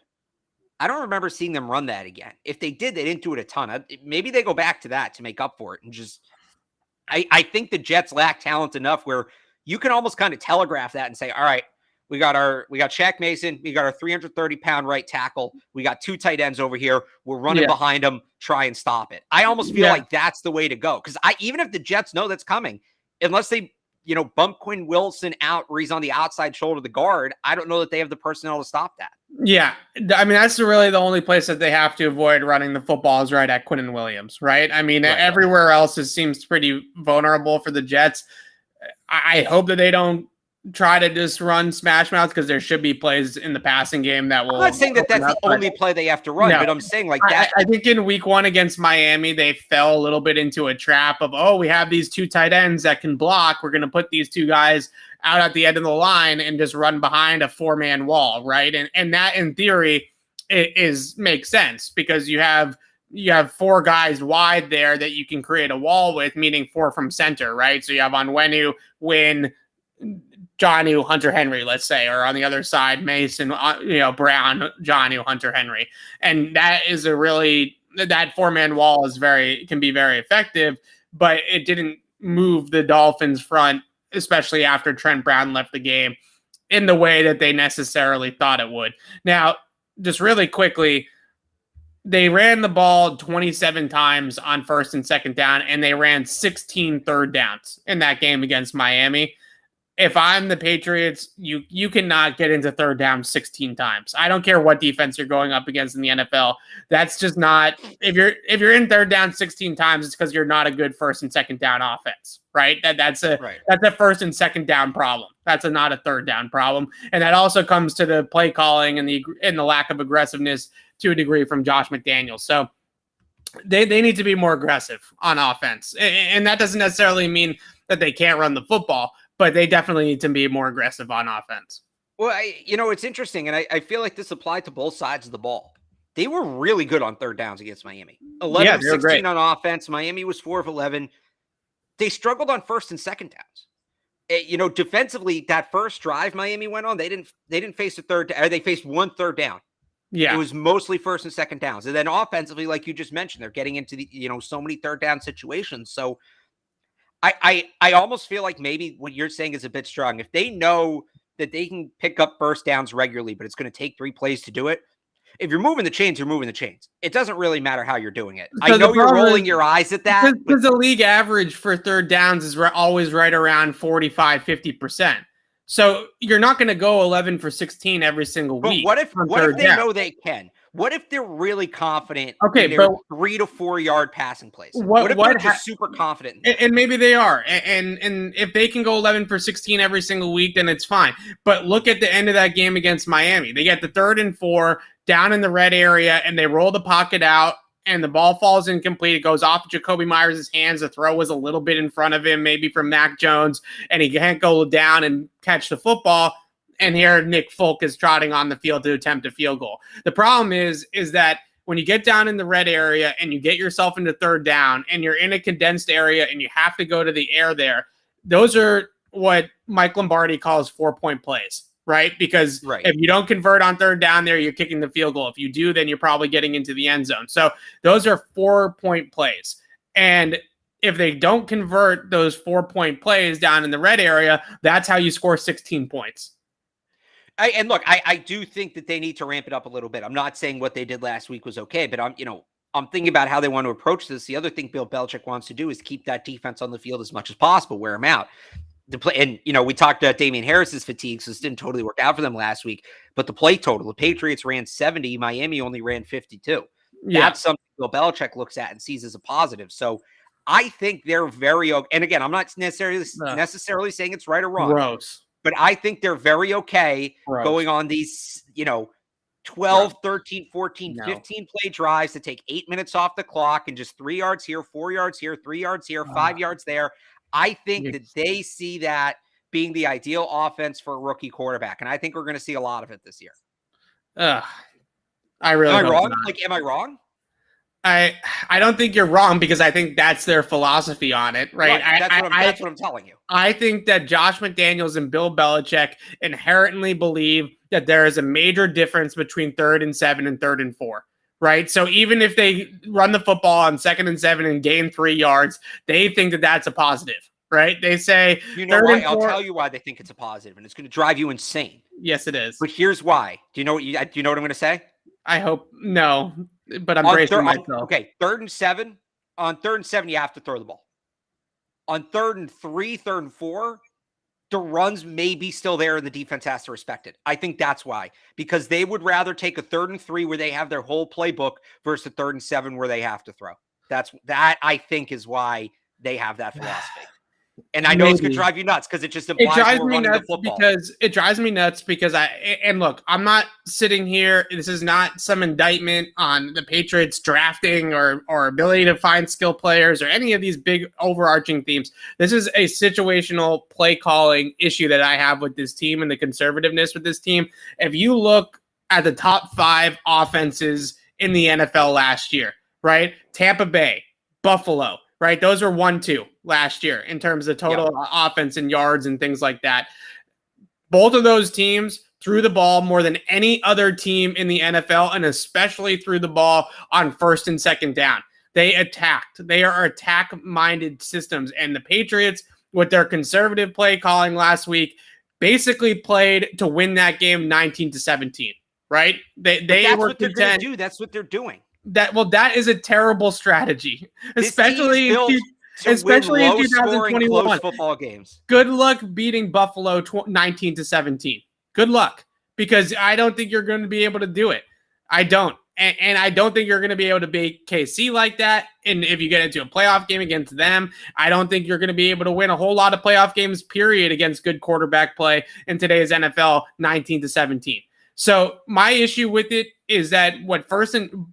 I don't remember seeing them run that again. If they did, they didn't do it a ton. Maybe they go back to that to make up for it. And just, I think the Jets lack talent enough where you can almost kind of telegraph that and say, all right, We got Shaq Mason. We got our 330-pound right tackle. We got 2 tight ends over here. We're running behind them, try and stop it. I almost feel like that's the way to go. Because even if the Jets know that's coming, unless they, bump Quinn Wilson out where he's on the outside shoulder of the guard, I don't know that they have the personnel to stop that. Yeah. I mean, that's really the only place that they have to avoid running the football is right at Quinnen Williams, right? I mean, everywhere else it seems pretty vulnerable for the Jets. I hope that they don't try to just run smash mouths because there should be plays in the passing game that will. I'm not saying that that's the only play they have to run, but I'm saying like that. I think in week 1 against Miami, they fell a little bit into a trap of, we have these 2 tight ends that can block. We're going to put these 2 guys out at the end of the line and just run behind a 4-man wall, right? And that in theory makes sense because you have 4 guys wide there that you can create a wall with, meaning 4 from center, right? So you have Onwenu, Wynn, Jonnu, Hunter Henry, let's say, or on the other side, Mason, Brown, Jonnu, Hunter Henry. And that is that 4-man wall can be very effective, but it didn't move the Dolphins front, especially after Trent Brown left the game, in the way that they necessarily thought it would. Now, just really quickly, they ran the ball 27 times on first and second down, and they ran 16 third downs in that game against Miami. If I'm the Patriots, you cannot get into third down 16 times. I don't care what defense you're going up against in the NFL. That's just not if you're in third down 16 times, it's because you're not a good first and second down offense, right? That's a first and second down problem. That's not a third down problem, and that also comes to the play calling and the lack of aggressiveness to a degree from Josh McDaniels. So they need to be more aggressive on offense, and that doesn't necessarily mean that they can't run the football, but they definitely need to be more aggressive on offense. Well, it's interesting, and I feel like this applied to both sides of the ball. They were really good on third downs against Miami. 11 of 16 on offense. Miami was 4 of 11. They struggled on first and second downs. Defensively, that first drive Miami went on, they didn't face a third down. They faced 1 third down. Yeah, it was mostly first and second downs, and then offensively, like you just mentioned, they're getting into the so many third down situations. So I almost feel like maybe what you're saying is a bit strong. If they know that they can pick up first downs regularly, but it's going to take 3 plays to do it. If you're moving the chains, you're moving the chains. It doesn't really matter how you're doing it. So I know you're rolling your eyes at that. Because the league average for third downs is always right around 45-50%. So you're not going to go 11 for 16 every single week. What if they know they can? What if they're really confident in their 3 to 4 yard passing plays? What if they're just super confident? And maybe they are. And if they can go 11 for 16 every single week, then it's fine. But look at the end of that game against Miami. They get the 3rd and 4 down in the red area, and they roll the pocket out, and the ball falls incomplete. It goes off Jacoby Myers' hands. The throw was a little bit in front of him, maybe from Mac Jones, and he can't go down and catch the football. And here Nick Folk is trotting on the field to attempt a field goal. The problem is that when you get down in the red area and you get yourself into third down and you're in a condensed area and you have to go to the air there, those are what Mike Lombardi calls 4-point plays, right? Because if you don't convert on third down there, you're kicking the field goal. If you do, then you're probably getting into the end zone. So those are 4-point plays. And if they don't convert those 4-point plays down in the red area, that's how you score 16 points. I do think that they need to ramp it up a little bit. I'm not saying what they did last week was okay, but I'm thinking about how they want to approach this. The other thing Bill Belichick wants to do is keep that defense on the field as much as possible, wear them out. We talked about Damian Harris's fatigue, so this didn't totally work out for them last week. But the play total, the Patriots ran 70, Miami only ran 52. Yeah. That's something Bill Belichick looks at and sees as a positive. So I think they're very okay. And again, I'm not necessarily saying it's right or wrong. Gross. But I think they're very okay going on these, 12, 13, 14, 15 play drives that take 8 minutes off the clock and just 3 yards here, 4 yards here, 3 yards here, 5 yards there. I think that they see that being the ideal offense for a rookie quarterback. And I think we're going to see a lot of it this year. I really Am I wrong? Am I wrong? I don't think you're wrong because I think that's their philosophy on it, right? That's what I'm telling you. I think that Josh McDaniels and Bill Belichick inherently believe that there is a major difference between 3rd and 7 and 3rd and 4, right? So even if they run the football on 2nd and 7 and gain 3 yards, they think that that's a positive, right? They say, I'll tell you why they think it's a positive, and it's going to drive you insane. Yes, it is. But here's why. Do you know what what I'm going to say? I hope no, but I'm bracing myself. Okay, 3rd and 7. On 3rd and 7, you have to throw the ball. On 3rd and 3, 3rd and 4, the runs may be still there and the defense has to respect it. I think that's why. Because they would rather take a 3rd and 3 where they have their whole playbook versus a 3rd and 7 where they have to throw. That I think is why they have that philosophy. And I know it's going to drive you nuts because it just implies we're running the football. It drives me nuts because look, I'm not sitting here. This is not some indictment on the Patriots drafting or ability to find skill players or any of these big overarching themes. This is a situational play calling issue that I have with this team and the conservativeness with this team. If you look at the top 5 offenses in the NFL last year, right? Tampa Bay, Buffalo, right? Those were 1-2 last year in terms of total offense and yards and things like that. Both of those teams threw the ball more than any other team in the NFL, and especially threw the ball on 1st and 2nd down. They attacked. They are attack-minded systems, and the Patriots, with their conservative play calling last week, basically played to win that game 19-17, right? They that's were what they're going to do. That's what they're doing. That is a terrible strategy, especially in 2021. Close football games. Good luck beating Buffalo 19-17. Good luck, because I don't think you're going to be able to do it. I don't, and I don't think you're going to be able to beat KC like that. And if you get into a playoff game against them, I don't think you're going to be able to win a whole lot of playoff games. Period, against good quarterback play in today's NFL, 19-17. So my issue with it is that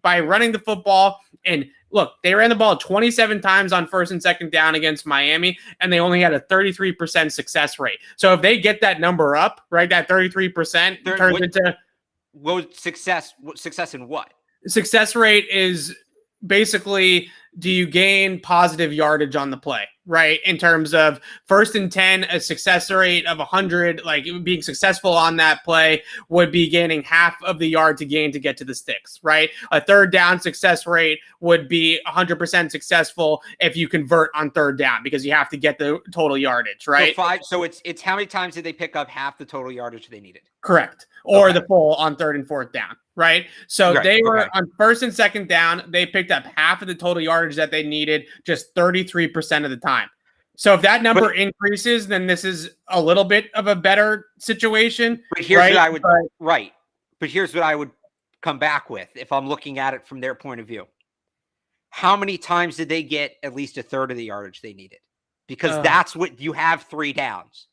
by running the football, and look, they ran the ball 27 times on 1st and 2nd down against Miami, and they only had a 33% success rate. So if they get that number up, right, that 33% turns into success in what? Success rate is basically, do you gain positive yardage on the play, right? In terms of 1st and 10, a success rate of 100, like being successful on that play would be gaining half of the yard to gain to get to the sticks, right? A 3rd down success rate would be 100% successful if you convert on 3rd down, because you have to get the total yardage, right? So it's how many times did they pick up half the total yardage they needed? Correct. Or the full on 3rd and 4th down, right? So they were on 1st and 2nd down. They picked up half of the total yardage that they needed, just 33% of the time. So if that number increases, then this is a little bit of a better situation. But here's what I would But here's what I would come back with if I'm looking at it from their point of view. How many times did they get at least a third of the yardage they needed? Because that's what you have 3 downs.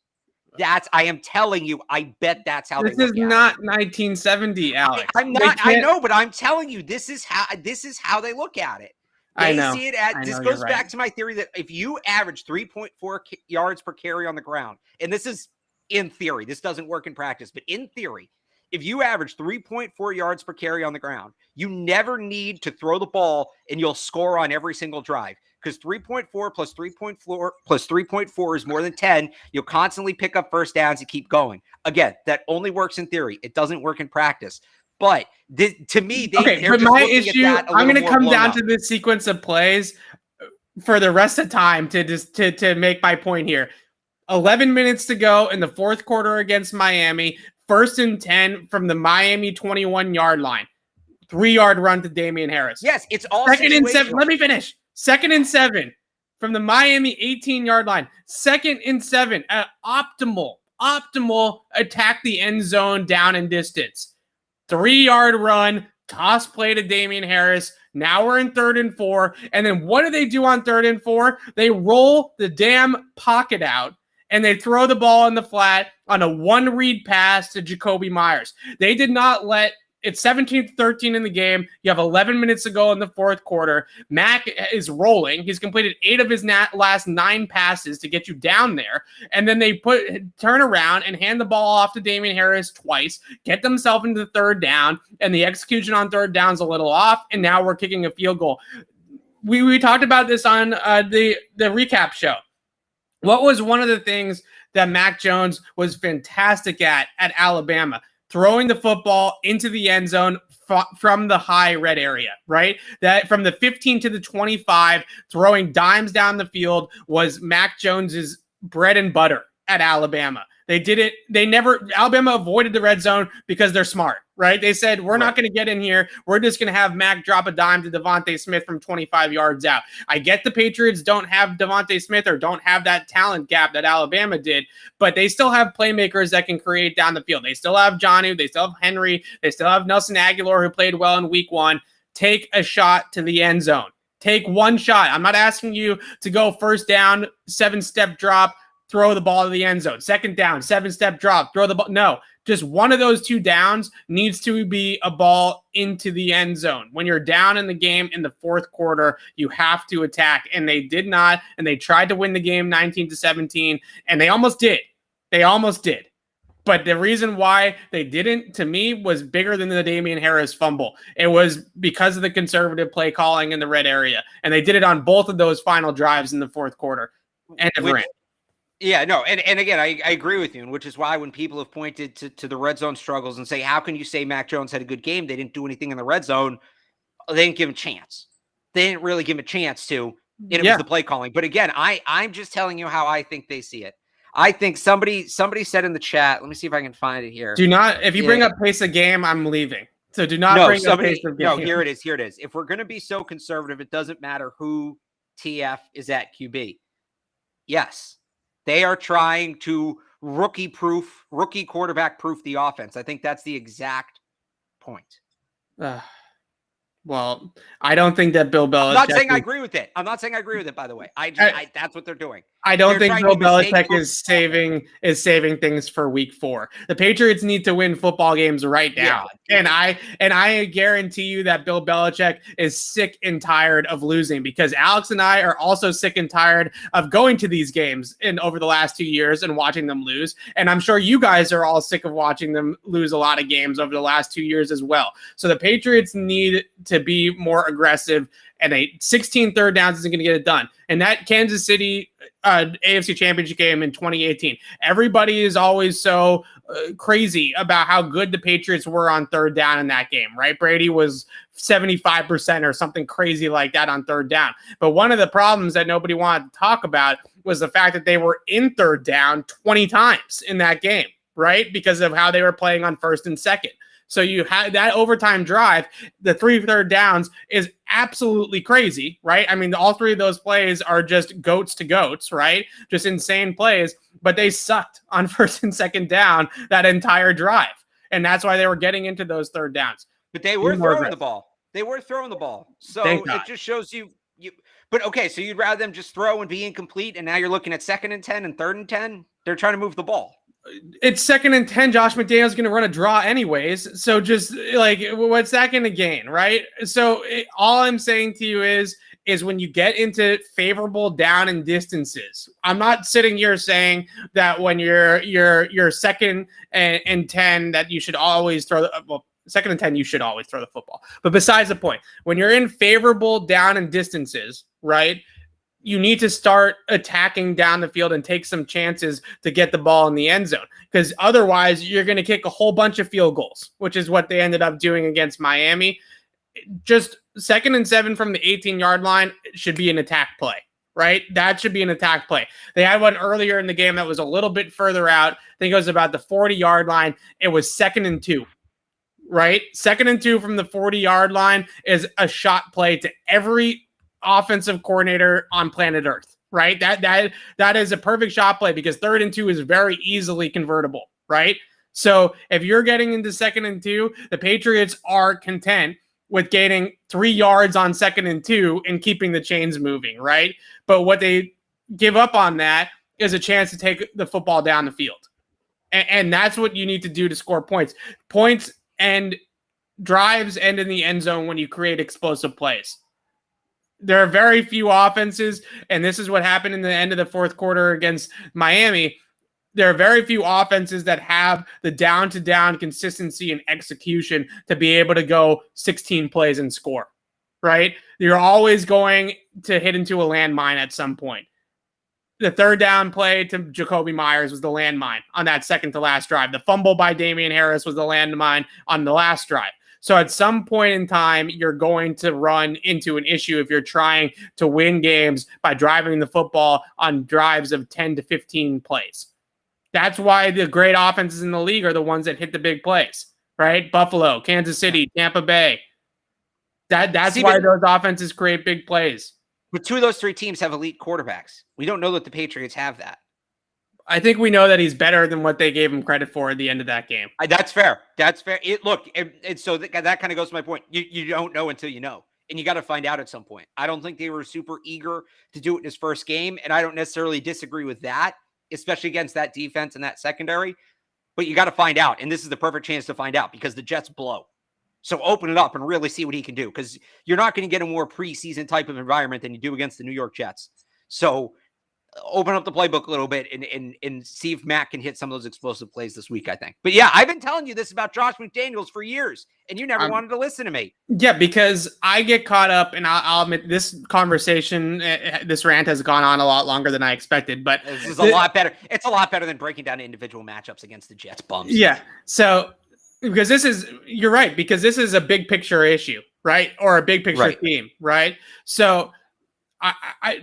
I am telling you, I bet that's how this is not 1970, Alex. I'm not. I know, but I'm telling you, this is how they look at it. They see it this goes back to my theory that if you average 3.4 yards per carry on the ground, and this is in theory, this doesn't work in practice, but in theory, if you average 3.4 yards per carry on the ground, you never need to throw the ball and you'll score on every single drive. Because 3.4 plus 3.4 plus 3.4 is more than 10. You'll constantly pick up first downs and keep going. Again, that only works in theory. It doesn't work in practice. But to me, but my issue, I'm going to come down to this sequence of plays for the rest of time to make my point here. 11 minutes to go in the 4th quarter against Miami. 1st and 10 from the Miami 21-yard line. 3-yard run to Damian Harris. Yes, it's all 2nd and 7. Let me finish. 2nd and 7 from the Miami 18-yard line. 2nd and 7. Optimal attack the end zone down and distance. 3-yard run, toss play to Damian Harris. Now we're in 3rd and 4. And then what do they do on 3rd and 4? They roll the damn pocket out and they throw the ball in the flat on a 1-read pass to Jacoby Myers. They did not let It's 17-13 in the game. You have 11 minutes to go in the 4th quarter. Mac is rolling. He's completed 8 of his last 9 passes to get you down there. And then they turn around and hand the ball off to Damian Harris twice, get themselves into the 3rd down, and the execution on 3rd down is a little off, and now we're kicking a field goal. We talked about this on the recap show. What was one of the things that Mac Jones was fantastic at Alabama? Throwing the football into the end zone from the high red area, right? That from the 15 to the 25, throwing dimes down the field was Mac Jones's bread and butter at Alabama. They did it. Alabama avoided the red zone because they're smart, right? They said, we're not going to get in here. We're just going to have Mac drop a dime to Devonta Smith from 25 yards out. I get the Patriots don't have Devonta Smith or don't have that talent gap that Alabama did, but they still have playmakers that can create down the field. They still have Jonnu. They still have Henry. They still have Nelson Aguilar, who played well in week 1. Take a shot to the end zone. Take one shot. I'm not asking you to go first down, 7-step drop, throw the ball to the end zone. Second down, 7-step drop, throw the ball. No, just one of those 2 downs needs to be a ball into the end zone. When you're down in the game in the fourth quarter, you have to attack. And they did not. And they tried to win the game 19-17. And they almost did. But the reason why they didn't, to me, was bigger than the Damian Harris fumble. It was because of the conservative play calling in the red area. And they did it on both of those final drives in the fourth quarter. End of rant. Yeah, no, and again, I agree with you, and which is why when people have pointed to the red zone struggles and say, how can you say Mac Jones had a good game? They didn't do anything in the red zone. They didn't give him a chance. They didn't really give him a chance to, and it was the play calling. But again, I'm just telling you how I think they see it. I think somebody said in the chat, let me see if I can find it here. Do not, if you bring up pace of game, I'm leaving. So do not bring up pace of game. No, here it is. If we're going to be so conservative, it doesn't matter who TF is at QB. Yes. They are trying to rookie quarterback proof the offense. I think that's the exact point. Well, I don't think that Bill Belichick. I'm not saying I agree with it. By the way. That's what they're doing. I don't think Bill Belichick is saving things for week 4. The Patriots need to win football games right now. Yeah. And I guarantee you that Bill Belichick is sick and tired of losing, because Alex and I are also sick and tired of going to these games over the last 2 years and watching them lose. And I'm sure you guys are all sick of watching them lose a lot of games over the last 2 years as well. So the Patriots need to be more aggressive, and 16 third downs isn't going to get it done. And that Kansas City AFC Championship game in 2018, everybody is always so crazy about how good the Patriots were on third down in that game, right? Brady was 75% or something crazy like that on third down. But one of the problems that nobody wanted to talk about was the fact that they were in third down 20 times in that game, right? Because of how they were playing on first and second. So you had that overtime drive, the 3 third downs is absolutely crazy, right? I mean, all 3 of those plays are just goats to goats, right? Just insane plays, but they sucked on first and second down that entire drive. And that's why they were getting into those third downs. But they were throwing the ball. So it just shows you. But okay, so you'd rather them just throw and be incomplete, and now you're looking at 2nd and 10 and 3rd and 10. They're trying to move the ball. It's 2nd and 10. Josh McDaniels going to run a draw anyways. So just like, what's that going to gain, right? So all I'm saying to you is when you get into favorable down and distances, I'm not sitting here saying that when you're 2nd and 10 that you should always throw 2nd and 10, you should always throw the football. But besides the point, when you're in favorable down and distances, right, you need to start attacking down the field and take some chances to get the ball in the end zone, because otherwise you're going to kick a whole bunch of field goals, which is what they ended up doing against Miami. Just 2nd and 7 from the 18-yard line should be an attack play, right? That should be an attack play. They had one earlier in the game that was a little bit further out. I think it was about the 40-yard line. It was 2nd and 2. Right? 2nd and 2 from the 40-yard line is a shot play to every offensive coordinator on planet Earth, right? That is a perfect shot play, because 3rd and 2 is very easily convertible, right? So if you're getting into 2nd and 2, the Patriots are content with gaining 3 yards on 2nd and 2 and keeping the chains moving, right? But what they give up on that is a chance to take the football down the field. And that's what you need to do to score points. Points and drives end in the end zone when you create explosive plays. There are very few offenses, and this is what happened in the end of the fourth quarter against Miami. There are very few offenses that have the down-to-down consistency and execution to be able to go 16 plays and score, right? You're always going to hit into a landmine at some point. The third down play to Jacoby Myers was the landmine on that second-to-last drive. The fumble by Damian Harris was the landmine on the last drive. So at some point in time, you're going to run into an issue if you're trying to win games by driving the football on drives of 10 to 15 plays. That's why the great offenses in the league are the ones that hit the big plays, right? Buffalo, Kansas City, Tampa Bay. That's why those offenses create big plays. But two of those three teams have elite quarterbacks. We don't know that the Patriots have that. I think we know that he's better than what they gave him credit for at the end of that game. That's fair. That's fair. So that kind of goes to my point. You don't know until you know, and you got to find out at some point. I don't think they were super eager to do it in his first game, and I don't necessarily disagree with that, especially against that defense and that secondary. But you got to find out, and this is the perfect chance to find out because the Jets blow. So open it up and really see what he can do because you're not going to get a more preseason type of environment than you do against the New York Jets. So open up the playbook a little bit and see if Matt can hit some of those explosive plays this week, I think. But yeah, I've been telling you this about Josh McDaniels for years, and you never wanted to listen to me. Yeah, because I get caught up, and I'll admit this conversation, this rant has gone on a lot longer than I expected, but this is a lot better. It's a lot better than breaking down individual matchups against the Jets bums. Yeah. So because you're right, because this is a big picture issue, right? Or a big picture theme, right? So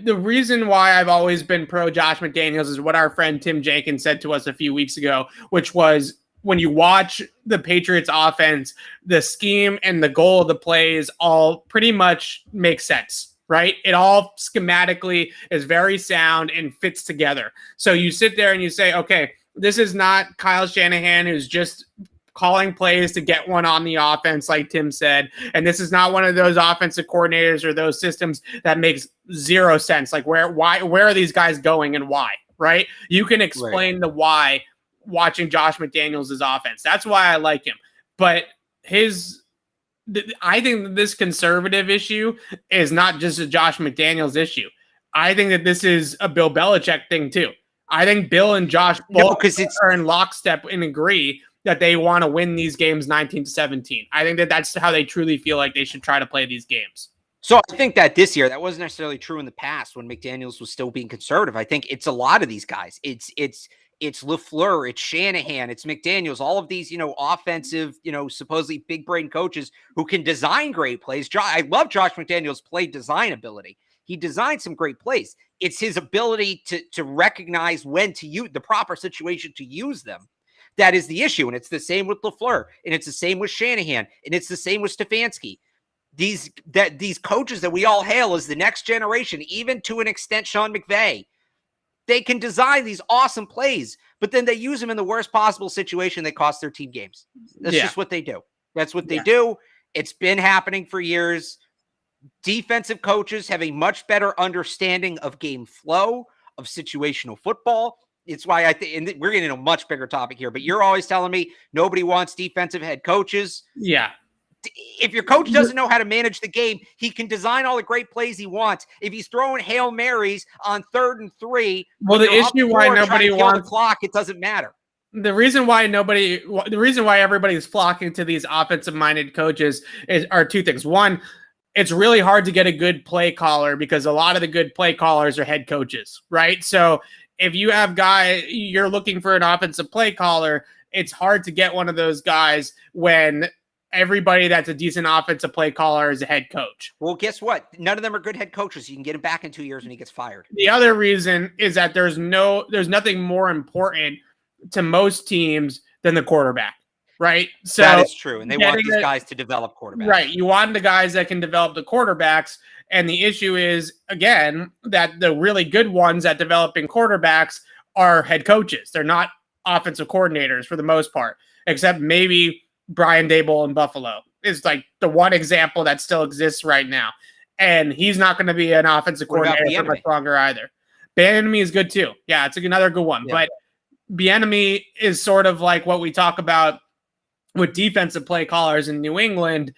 the reason why I've always been pro Josh McDaniels is what our friend Tim Jenkins said to us a few weeks ago, which was when you watch the Patriots offense, the scheme and the goal of the plays all pretty much make sense, right? It all schematically is very sound and fits together. So you sit there and you say, okay, this is not Kyle Shanahan who's just calling plays to get one on the offense, like Tim said. And this is not one of those offensive coordinators or those systems that makes zero sense. Like where are these guys going and why, right? You can explain the why watching Josh McDaniels' offense. That's why I like him. But I think this conservative issue is not just a Josh McDaniels issue. I think that this is a Bill Belichick thing too. I think Bill and Josh both are in lockstep and agree that they want to win these games 19-17. I think that that's how they truly feel like they should try to play these games. So I think that this year, that wasn't necessarily true in the past when McDaniels was still being conservative. I think it's a lot of these guys. It's LaFleur, it's Shanahan, it's McDaniels, all of these, offensive, supposedly big brain coaches who can design great plays. I love Josh McDaniels' play design ability. He designed some great plays. It's his ability to recognize when to use the proper situation to use them. That is the issue. And it's the same with LaFleur, and it's the same with Shanahan, and it's the same with Stefanski. These coaches that we all hail as the next generation, even to an extent, Sean McVay, they can design these awesome plays, but then they use them in the worst possible situation. They cost their team games. That's just what they do. That's what they do. It's been happening for years. Defensive coaches have a much better understanding of game flow, of situational football. It's why I think, and we're getting a much bigger topic here, but you're always telling me nobody wants defensive head coaches. Yeah. If your coach doesn't know how to manage the game, he can design all the great plays he wants. If he's throwing Hail Marys on 3rd and 3, well, the issue why nobody wants the clock, it doesn't matter. The reason why everybody is flocking to these offensive-minded coaches are two things. One, it's really hard to get a good play caller because a lot of the good play callers are head coaches, right? So if you have you're looking for an offensive play caller, it's hard to get one of those guys when everybody that's a decent offensive play caller is a head coach. Well, guess what? None of them are good head coaches. You can get him back in 2 years when he gets fired. The other reason is that there's nothing more important to most teams than the quarterback, right? So that is true. And they want these guys to develop quarterbacks. Right. You want the guys that can develop the quarterbacks. And the issue is, again, that the really good ones at developing quarterbacks are head coaches. They're not offensive coordinators for the most part, except maybe Brian Daboll in Buffalo is like the one example that still exists right now. And he's not going to be an offensive coordinator for much longer either. Bieniemy is good too. Yeah, it's another good one. Yeah. But Bieniemy is sort of like what we talk about with defensive play callers in New England.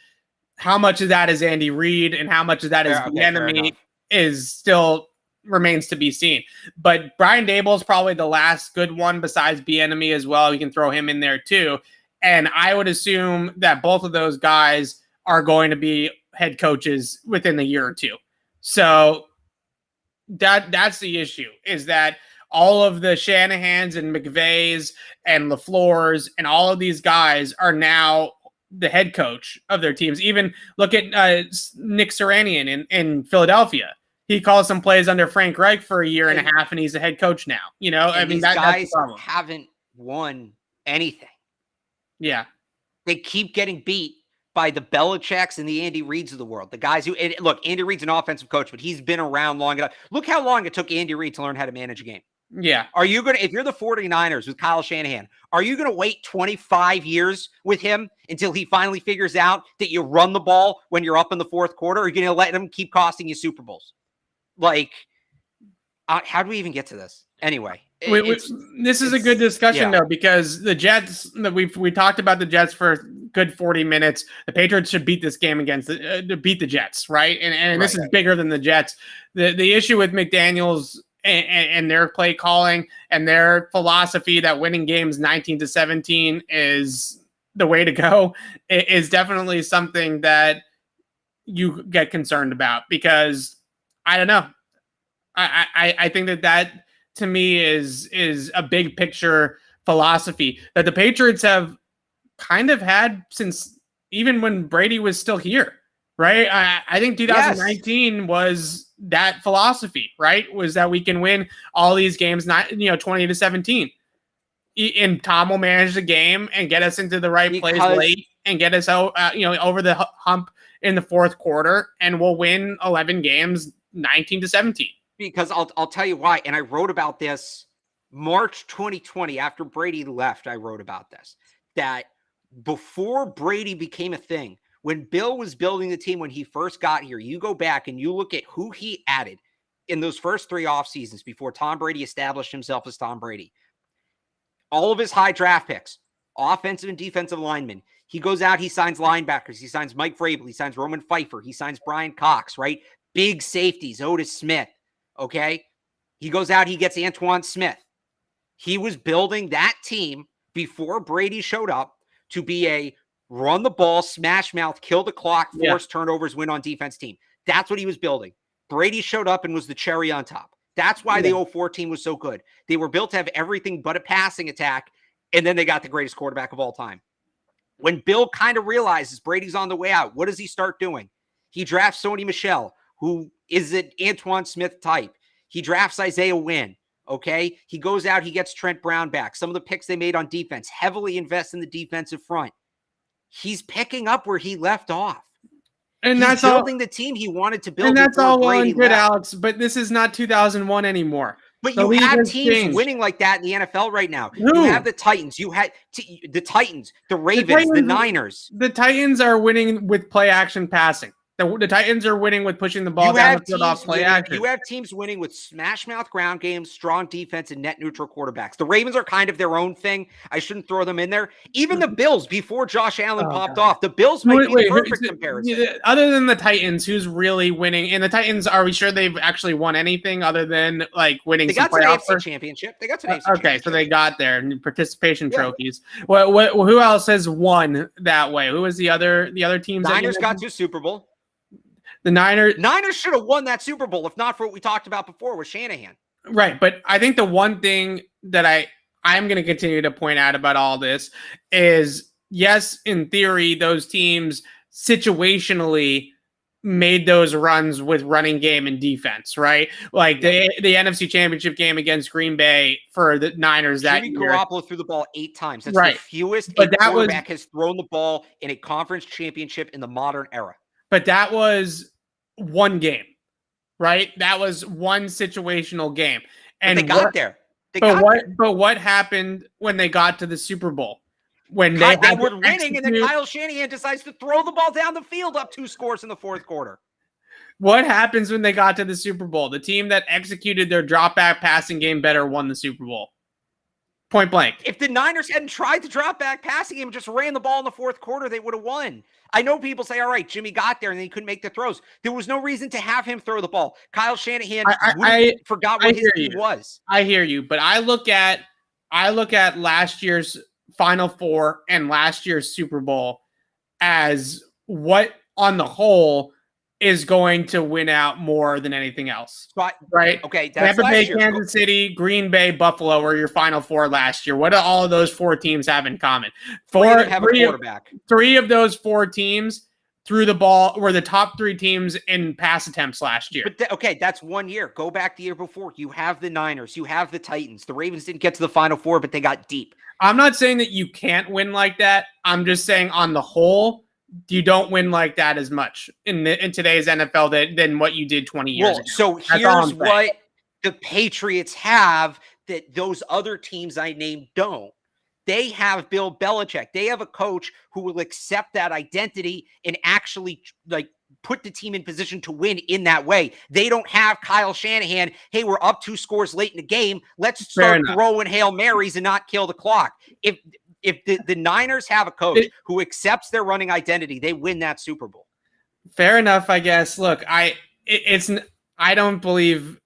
How much of that is Andy Reid and how much of that is Bieniemy is still remains to be seen. But Brian Daboll is probably the last good one besides Bieniemy as well. You can throw him in there too. And I would assume that both of those guys are going to be head coaches within a year or two. So that's the issue, is that all of the Shanahans and McVays and LaFleurs and all of these guys are now the head coach of their teams. Even look at Nick Sirianni in Philadelphia. he calls some plays under Frank Reich for a year and a half, and he's a head coach now. I mean, that's the problem. Haven't won anything. Yeah. They keep getting beat by the Belichicks and the Andy Reids of the world. The guys who, look, Andy Reid's an offensive coach, but he's been around long enough. Look how long it took Andy Reid to learn how to manage a game. Yeah. Are you going to, if you're the 49ers with Kyle Shanahan, are you going to wait 25 years with him until he finally figures out that you run the ball when you're up in the fourth quarter? Or are you going to let him keep costing you Super Bowls? Like, how do we even get to this? Anyway. This is a good discussion, though, because the Jets, we talked about the Jets for a good 40 minutes. The Patriots should beat this game to beat the Jets, right? And this is bigger than the Jets. The issue with McDaniels and their play calling and their philosophy that winning games 19-17 is the way to go is definitely something that you get concerned about, because I don't know. I think that to me is a big picture philosophy that the Patriots have kind of had since even when Brady was still here, right? I think 2019 was that philosophy, right? Was that we can win all these games, 20-17. And Tom will manage the game and get us into the right place late and get us over the hump in the fourth quarter, and we'll win 11 games 19-17. Because I'll tell you why. And I wrote about this March 2020 after Brady left. I wrote about this, that before Brady became a thing, when Bill was building the team, when he first got here, you go back and you look at who he added in those first 3 off seasons before Tom Brady established himself as Tom Brady. All of his high draft picks, offensive and defensive linemen. He goes out, he signs linebackers. He signs Mike Vrabel. He signs Roman Pfeiffer. He signs Brian Cox, right? Big safeties, Otis Smith. Okay. He goes out, he gets Antoine Smith. He was building that team before Brady showed up to be a run the ball, smash mouth, kill the clock, force turnovers, win on defense team. That's what he was building. Brady showed up and was the cherry on top. That's why the 04 team was so good. They were built to have everything but a passing attack, and then they got the greatest quarterback of all time. When Bill kind of realizes Brady's on the way out, what does he start doing? He drafts Sony Michel, who is an Antoine Smith type. He drafts Isaiah Wynn. Okay. He goes out, he gets Trent Brown back. Some of the picks they made on defense, heavily invest in the defensive front. He's picking up where he left off. And he's that's building the team he wanted to build. And that's all well and good, left. Alex, but this is not 2001 anymore. But you have teams winning like that in the NFL right now. You have the Titans. You had the Titans, the Ravens, the Niners. The Titans are winning with play action passing. The Titans are winning with pushing the ball down the field off play action. You have teams winning with smash mouth ground games, strong defense, and net neutral quarterbacks. The Ravens are kind of their own thing. I shouldn't throw them in there. Even the Bills, before Josh Allen popped off, the Bills might be the perfect comparison. Other than the Titans, who's really winning? And the Titans, are we sure they've actually won anything other than like winning some playoff championship? They got to the AFC championship. Okay, so they got their participation trophies. Who else has won that way? Who was the other teams? Niners got to Super Bowl. The Niners should have won that Super Bowl if not for what we talked about before with Shanahan. Right, but I think the one thing that I'm going to continue to point out about all this is, yes, in theory, those teams situationally made those runs with running game and defense, right? Like the NFC Championship game against Green Bay for the Niners that Jimmy year. Garoppolo threw the ball 8 times. That's the fewest a quarterback has thrown the ball in a conference championship in the modern era. But that was one game, right? That was one situational game. And they got there. But what happened when they got to the Super Bowl? When they were winning, and then Kyle Shanahan decides to throw the ball down the field up 2 scores in the fourth quarter. What happens when they got to the Super Bowl? The team that executed their drop back passing game better won the Super Bowl. Point blank. If the Niners hadn't tried to drop back passing game and just ran the ball in the fourth quarter, they would have won. I know people say, all right, Jimmy got there and then he couldn't make the throws. There was no reason to have him throw the ball. Kyle Shanahan forgot what his team was. I hear you, but I look at last year's Final Four and last year's Super Bowl as what on the whole is going to win out more than anything else. Right? Okay. That's Tampa Bay, Kansas City, Green Bay, Buffalo were your Final Four last year. What do all of those 4 teams have in common? Have a quarterback. 3 of those 4 teams threw the ball were the top 3 teams in pass attempts last year. But okay, that's 1 year. Go back the year before. You have the Niners. You have the Titans. The Ravens didn't get to the Final Four, but they got deep. I'm not saying that you can't win like that. I'm just saying on the whole, you don't win like that as much in today's NFL than what you did 20 years ago. So here's what the Patriots have that those other teams I named don't. They have Bill Belichick. They have a coach who will accept that identity and actually put the team in position to win in that way. They don't have Kyle Shanahan. Hey, we're up 2 scores late in the game. Let's start throwing Hail Marys and not kill the clock. If the Niners have a coach who accepts their running identity, they win that Super Bowl. Fair enough, I guess. Look, I don't believe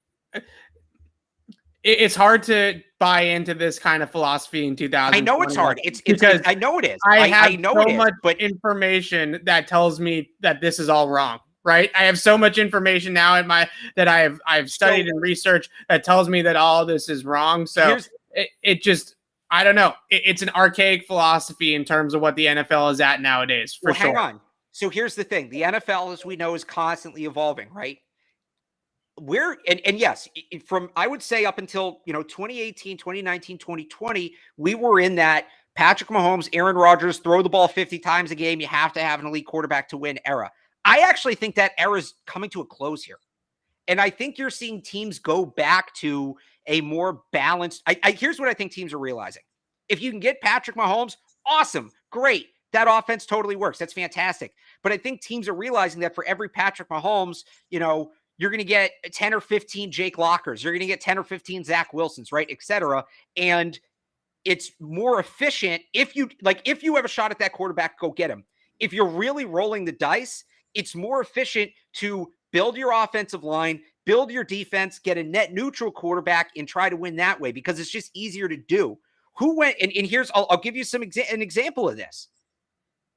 it's hard to buy into this kind of philosophy in 2000. I know it's hard. Because I know it is. I know so it is, much but information that tells me that this is all wrong. Right? I have so much information now that I've studied and researched that tells me that all this is wrong. So it just I don't know. It's an archaic philosophy in terms of what the NFL is at nowadays. For sure. Hang on. So here's the thing: the NFL, as we know, is constantly evolving, right? Yes, from I would say up until 2018, 2019, 2020, we were in that Patrick Mahomes, Aaron Rodgers, throw the ball 50 times a game. You have to have an elite quarterback to win era. I actually think that era is coming to a close here. And I think you're seeing teams go back to a more balanced. Here's what I think teams are realizing. If you can get Patrick Mahomes, awesome, great. That offense totally works. That's fantastic. But I think teams are realizing that for every Patrick Mahomes, you're going to get 10 or 15 Jake Lockers. You're going to get 10 or 15 Zach Wilsons, right, et cetera. And it's more efficient if you have a shot at that quarterback, go get him. If you're really rolling the dice, it's more efficient to build your offensive line, build your defense, get a net neutral quarterback, and try to win that way because it's just easier to do. Who went and here's I'll give you an example of this.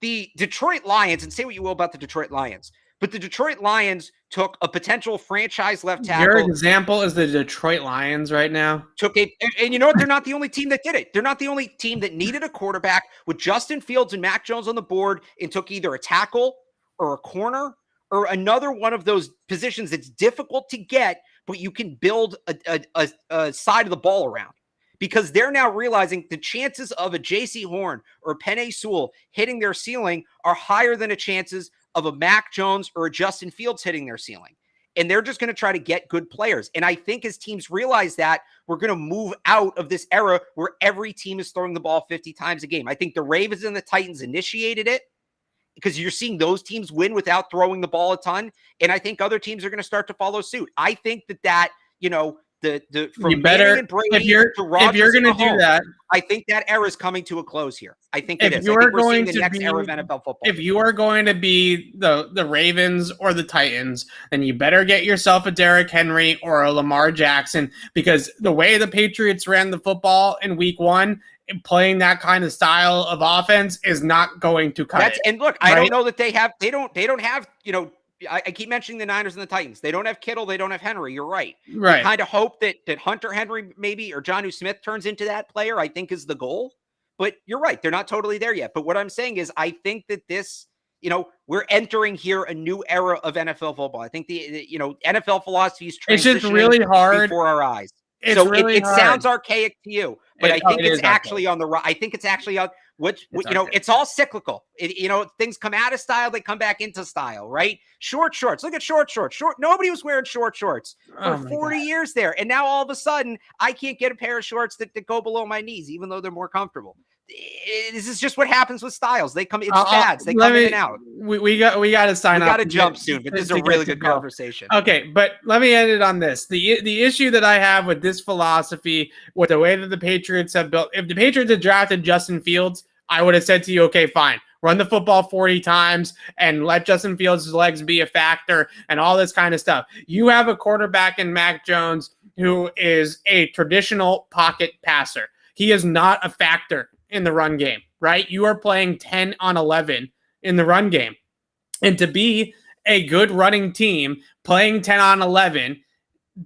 The Detroit Lions, and say what you will about the Detroit Lions, but the Detroit Lions took a potential franchise left tackle. Your example is the Detroit Lions right now. And you know what? They're not the only team that did it. They're not the only team that needed a quarterback with Justin Fields and Mac Jones on the board and took either a tackle or a corner or another one of those positions that's difficult to get, but you can build a side of the ball around. Because they're now realizing the chances of a J.C. Horn or a Penei Sewell hitting their ceiling are higher than the chances of a Mac Jones or a Justin Fields hitting their ceiling. And they're just going to try to get good players. And I think as teams realize that, we're going to move out of this era where every team is throwing the ball 50 times a game. I think the Ravens and the Titans initiated it because you're seeing those teams win without throwing the ball a ton. And I think other teams are going to start to follow suit. I think that from Manning and Brady if you're going to do that, I think that era is coming to a close here. I think it is. I think we're seeing the next era of NFL football. If you are going to be the Ravens or the Titans, then you better get yourself a Derrick Henry or a Lamar Jackson, because the way the Patriots ran the football in Week 1, playing that kind of style of offense is not going to cut it. And look, I don't know that they don't have, I keep mentioning the Niners and the Titans. They don't have Kittle. They don't have Henry. You're right. Right. I kind of hope that Hunter Henry maybe or Jonnu Smith turns into that player, I think is the goal. But you're right. They're not totally there yet. But what I'm saying is I think that this, we're entering here a new era of NFL football. I think the NFL philosophy is transitioning. It's just really hard before our eyes. It sounds archaic to you, but I think it's actually on the right. I think it's actually on it's all cyclical. Things come out of style, they come back into style, right? Short shorts. Look at short shorts. Nobody was wearing short shorts for 40 years there. And now all of a sudden I can't get a pair of shorts that go below my knees, even though they're more comfortable. This is just what happens with styles. They come, it's fads. They come in and out. We got to sign up. We got to jump soon, but this is a really good conversation. Okay, but let me end it on this. The issue that I have with this philosophy, with the way that the Patriots have built, if the Patriots had drafted Justin Fields, I would have said to you, okay, fine, run the football 40 times and let Justin Fields' legs be a factor and all this kind of stuff. You have a quarterback in Mac Jones who is a traditional pocket passer. He is not a factor in the run game, right? You are playing 10 on 11 in the run game. And to be a good running team playing 10 on 11,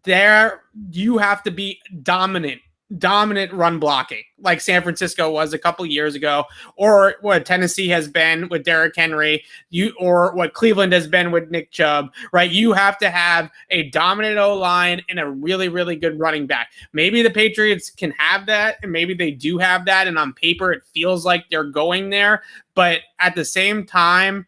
there you have to be dominant dominant run blocking like San Francisco was a couple years ago, or what Tennessee has been with Derrick Henry, or what Cleveland has been with Nick Chubb, right? You have to have a dominant O-line and a really, really good running back. Maybe the Patriots can have that, and maybe they do have that, and on paper it feels like they're going there, but at the same time,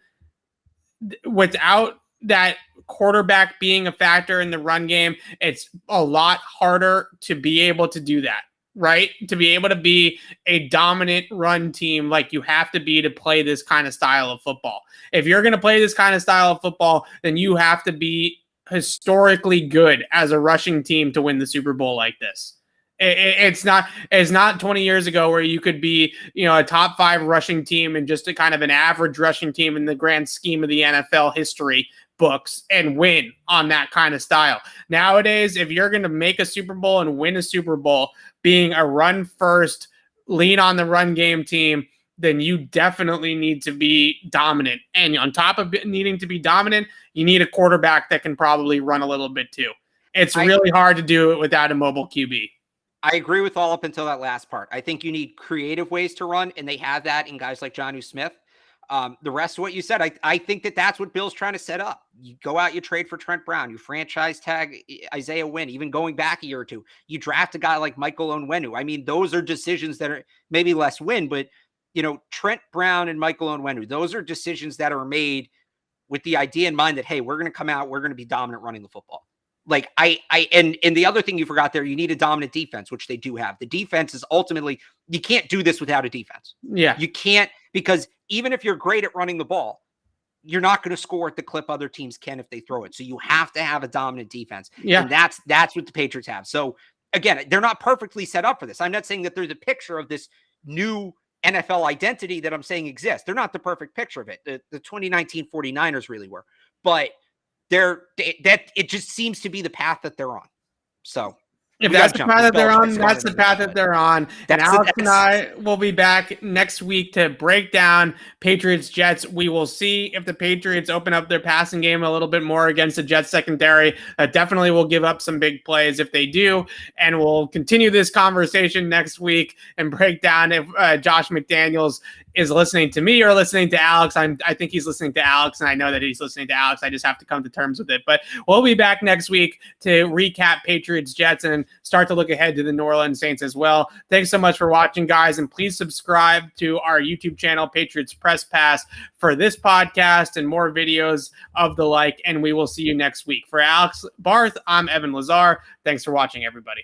without that quarterback being a factor in the run game, it's a lot harder to be able to do that, right? To be able to be a dominant run team like you have to be to play this kind of style of football. If you're going to play this kind of style of football, then you have to be historically good as a rushing team to win the Super Bowl like this. It's not 20 years ago where you could be, a top 5 rushing team and just a kind of an average rushing team in the grand scheme of the NFL history books and win on that kind of style. Nowadays, if you're going to make a Super Bowl and win a Super Bowl being a run first, lean on the run game team, then you definitely need to be dominant. And on top of needing to be dominant, you need a quarterback that can probably run a little bit too. It's really hard to do it without a mobile QB. I agree with all up until that last part. I think you need creative ways to run, and they have that in guys like Jonnu Smith. The rest of what you said, I think that's what Bill's trying to set up. You go out, you trade for Trent Brown, you franchise tag Isaiah Wynn, even going back a year or two. You draft a guy like Michael Onwenu. I mean, those are decisions that are maybe less win, but, Trent Brown and Michael Onwenu, those are decisions that are made with the idea in mind that, hey, we're going to come out, we're going to be dominant running the football. Like and the other thing you forgot there, you need a dominant defense, which they do have. The defense is ultimately, you can't do this without a defense. Yeah. You can't, because even if you're great at running the ball, you're not going to score at the clip other teams can if they throw it. So you have to have a dominant defense. Yeah. And that's what the Patriots have. So again, they're not perfectly set up for this. I'm not saying that they're the picture of this new NFL identity that I'm saying exists. They're not the perfect picture of it. The 2019 49ers really were. But it just seems to be the path that they're on. So if that's the path that they're on, that's the path that they're on. And Alex and I will be back next week to break down Patriots Jets. We will see if the Patriots open up their passing game a little bit more against the Jets secondary. Definitely will give up some big plays if they do. And we'll continue this conversation next week and break down if Josh McDaniels is listening to me or listening to Alex. I think he's listening to Alex, and I know that he's listening to Alex. I just have to come to terms with it. But we'll be back next week to recap Patriots Jets and start to look ahead to the New Orleans Saints as well. Thanks so much for watching, guys, and please subscribe to our YouTube channel, Patriots Press Pass, for this podcast and more videos of the like, and we will see you next week. For Alex Barth, I'm Evan Lazar. Thanks for watching, everybody.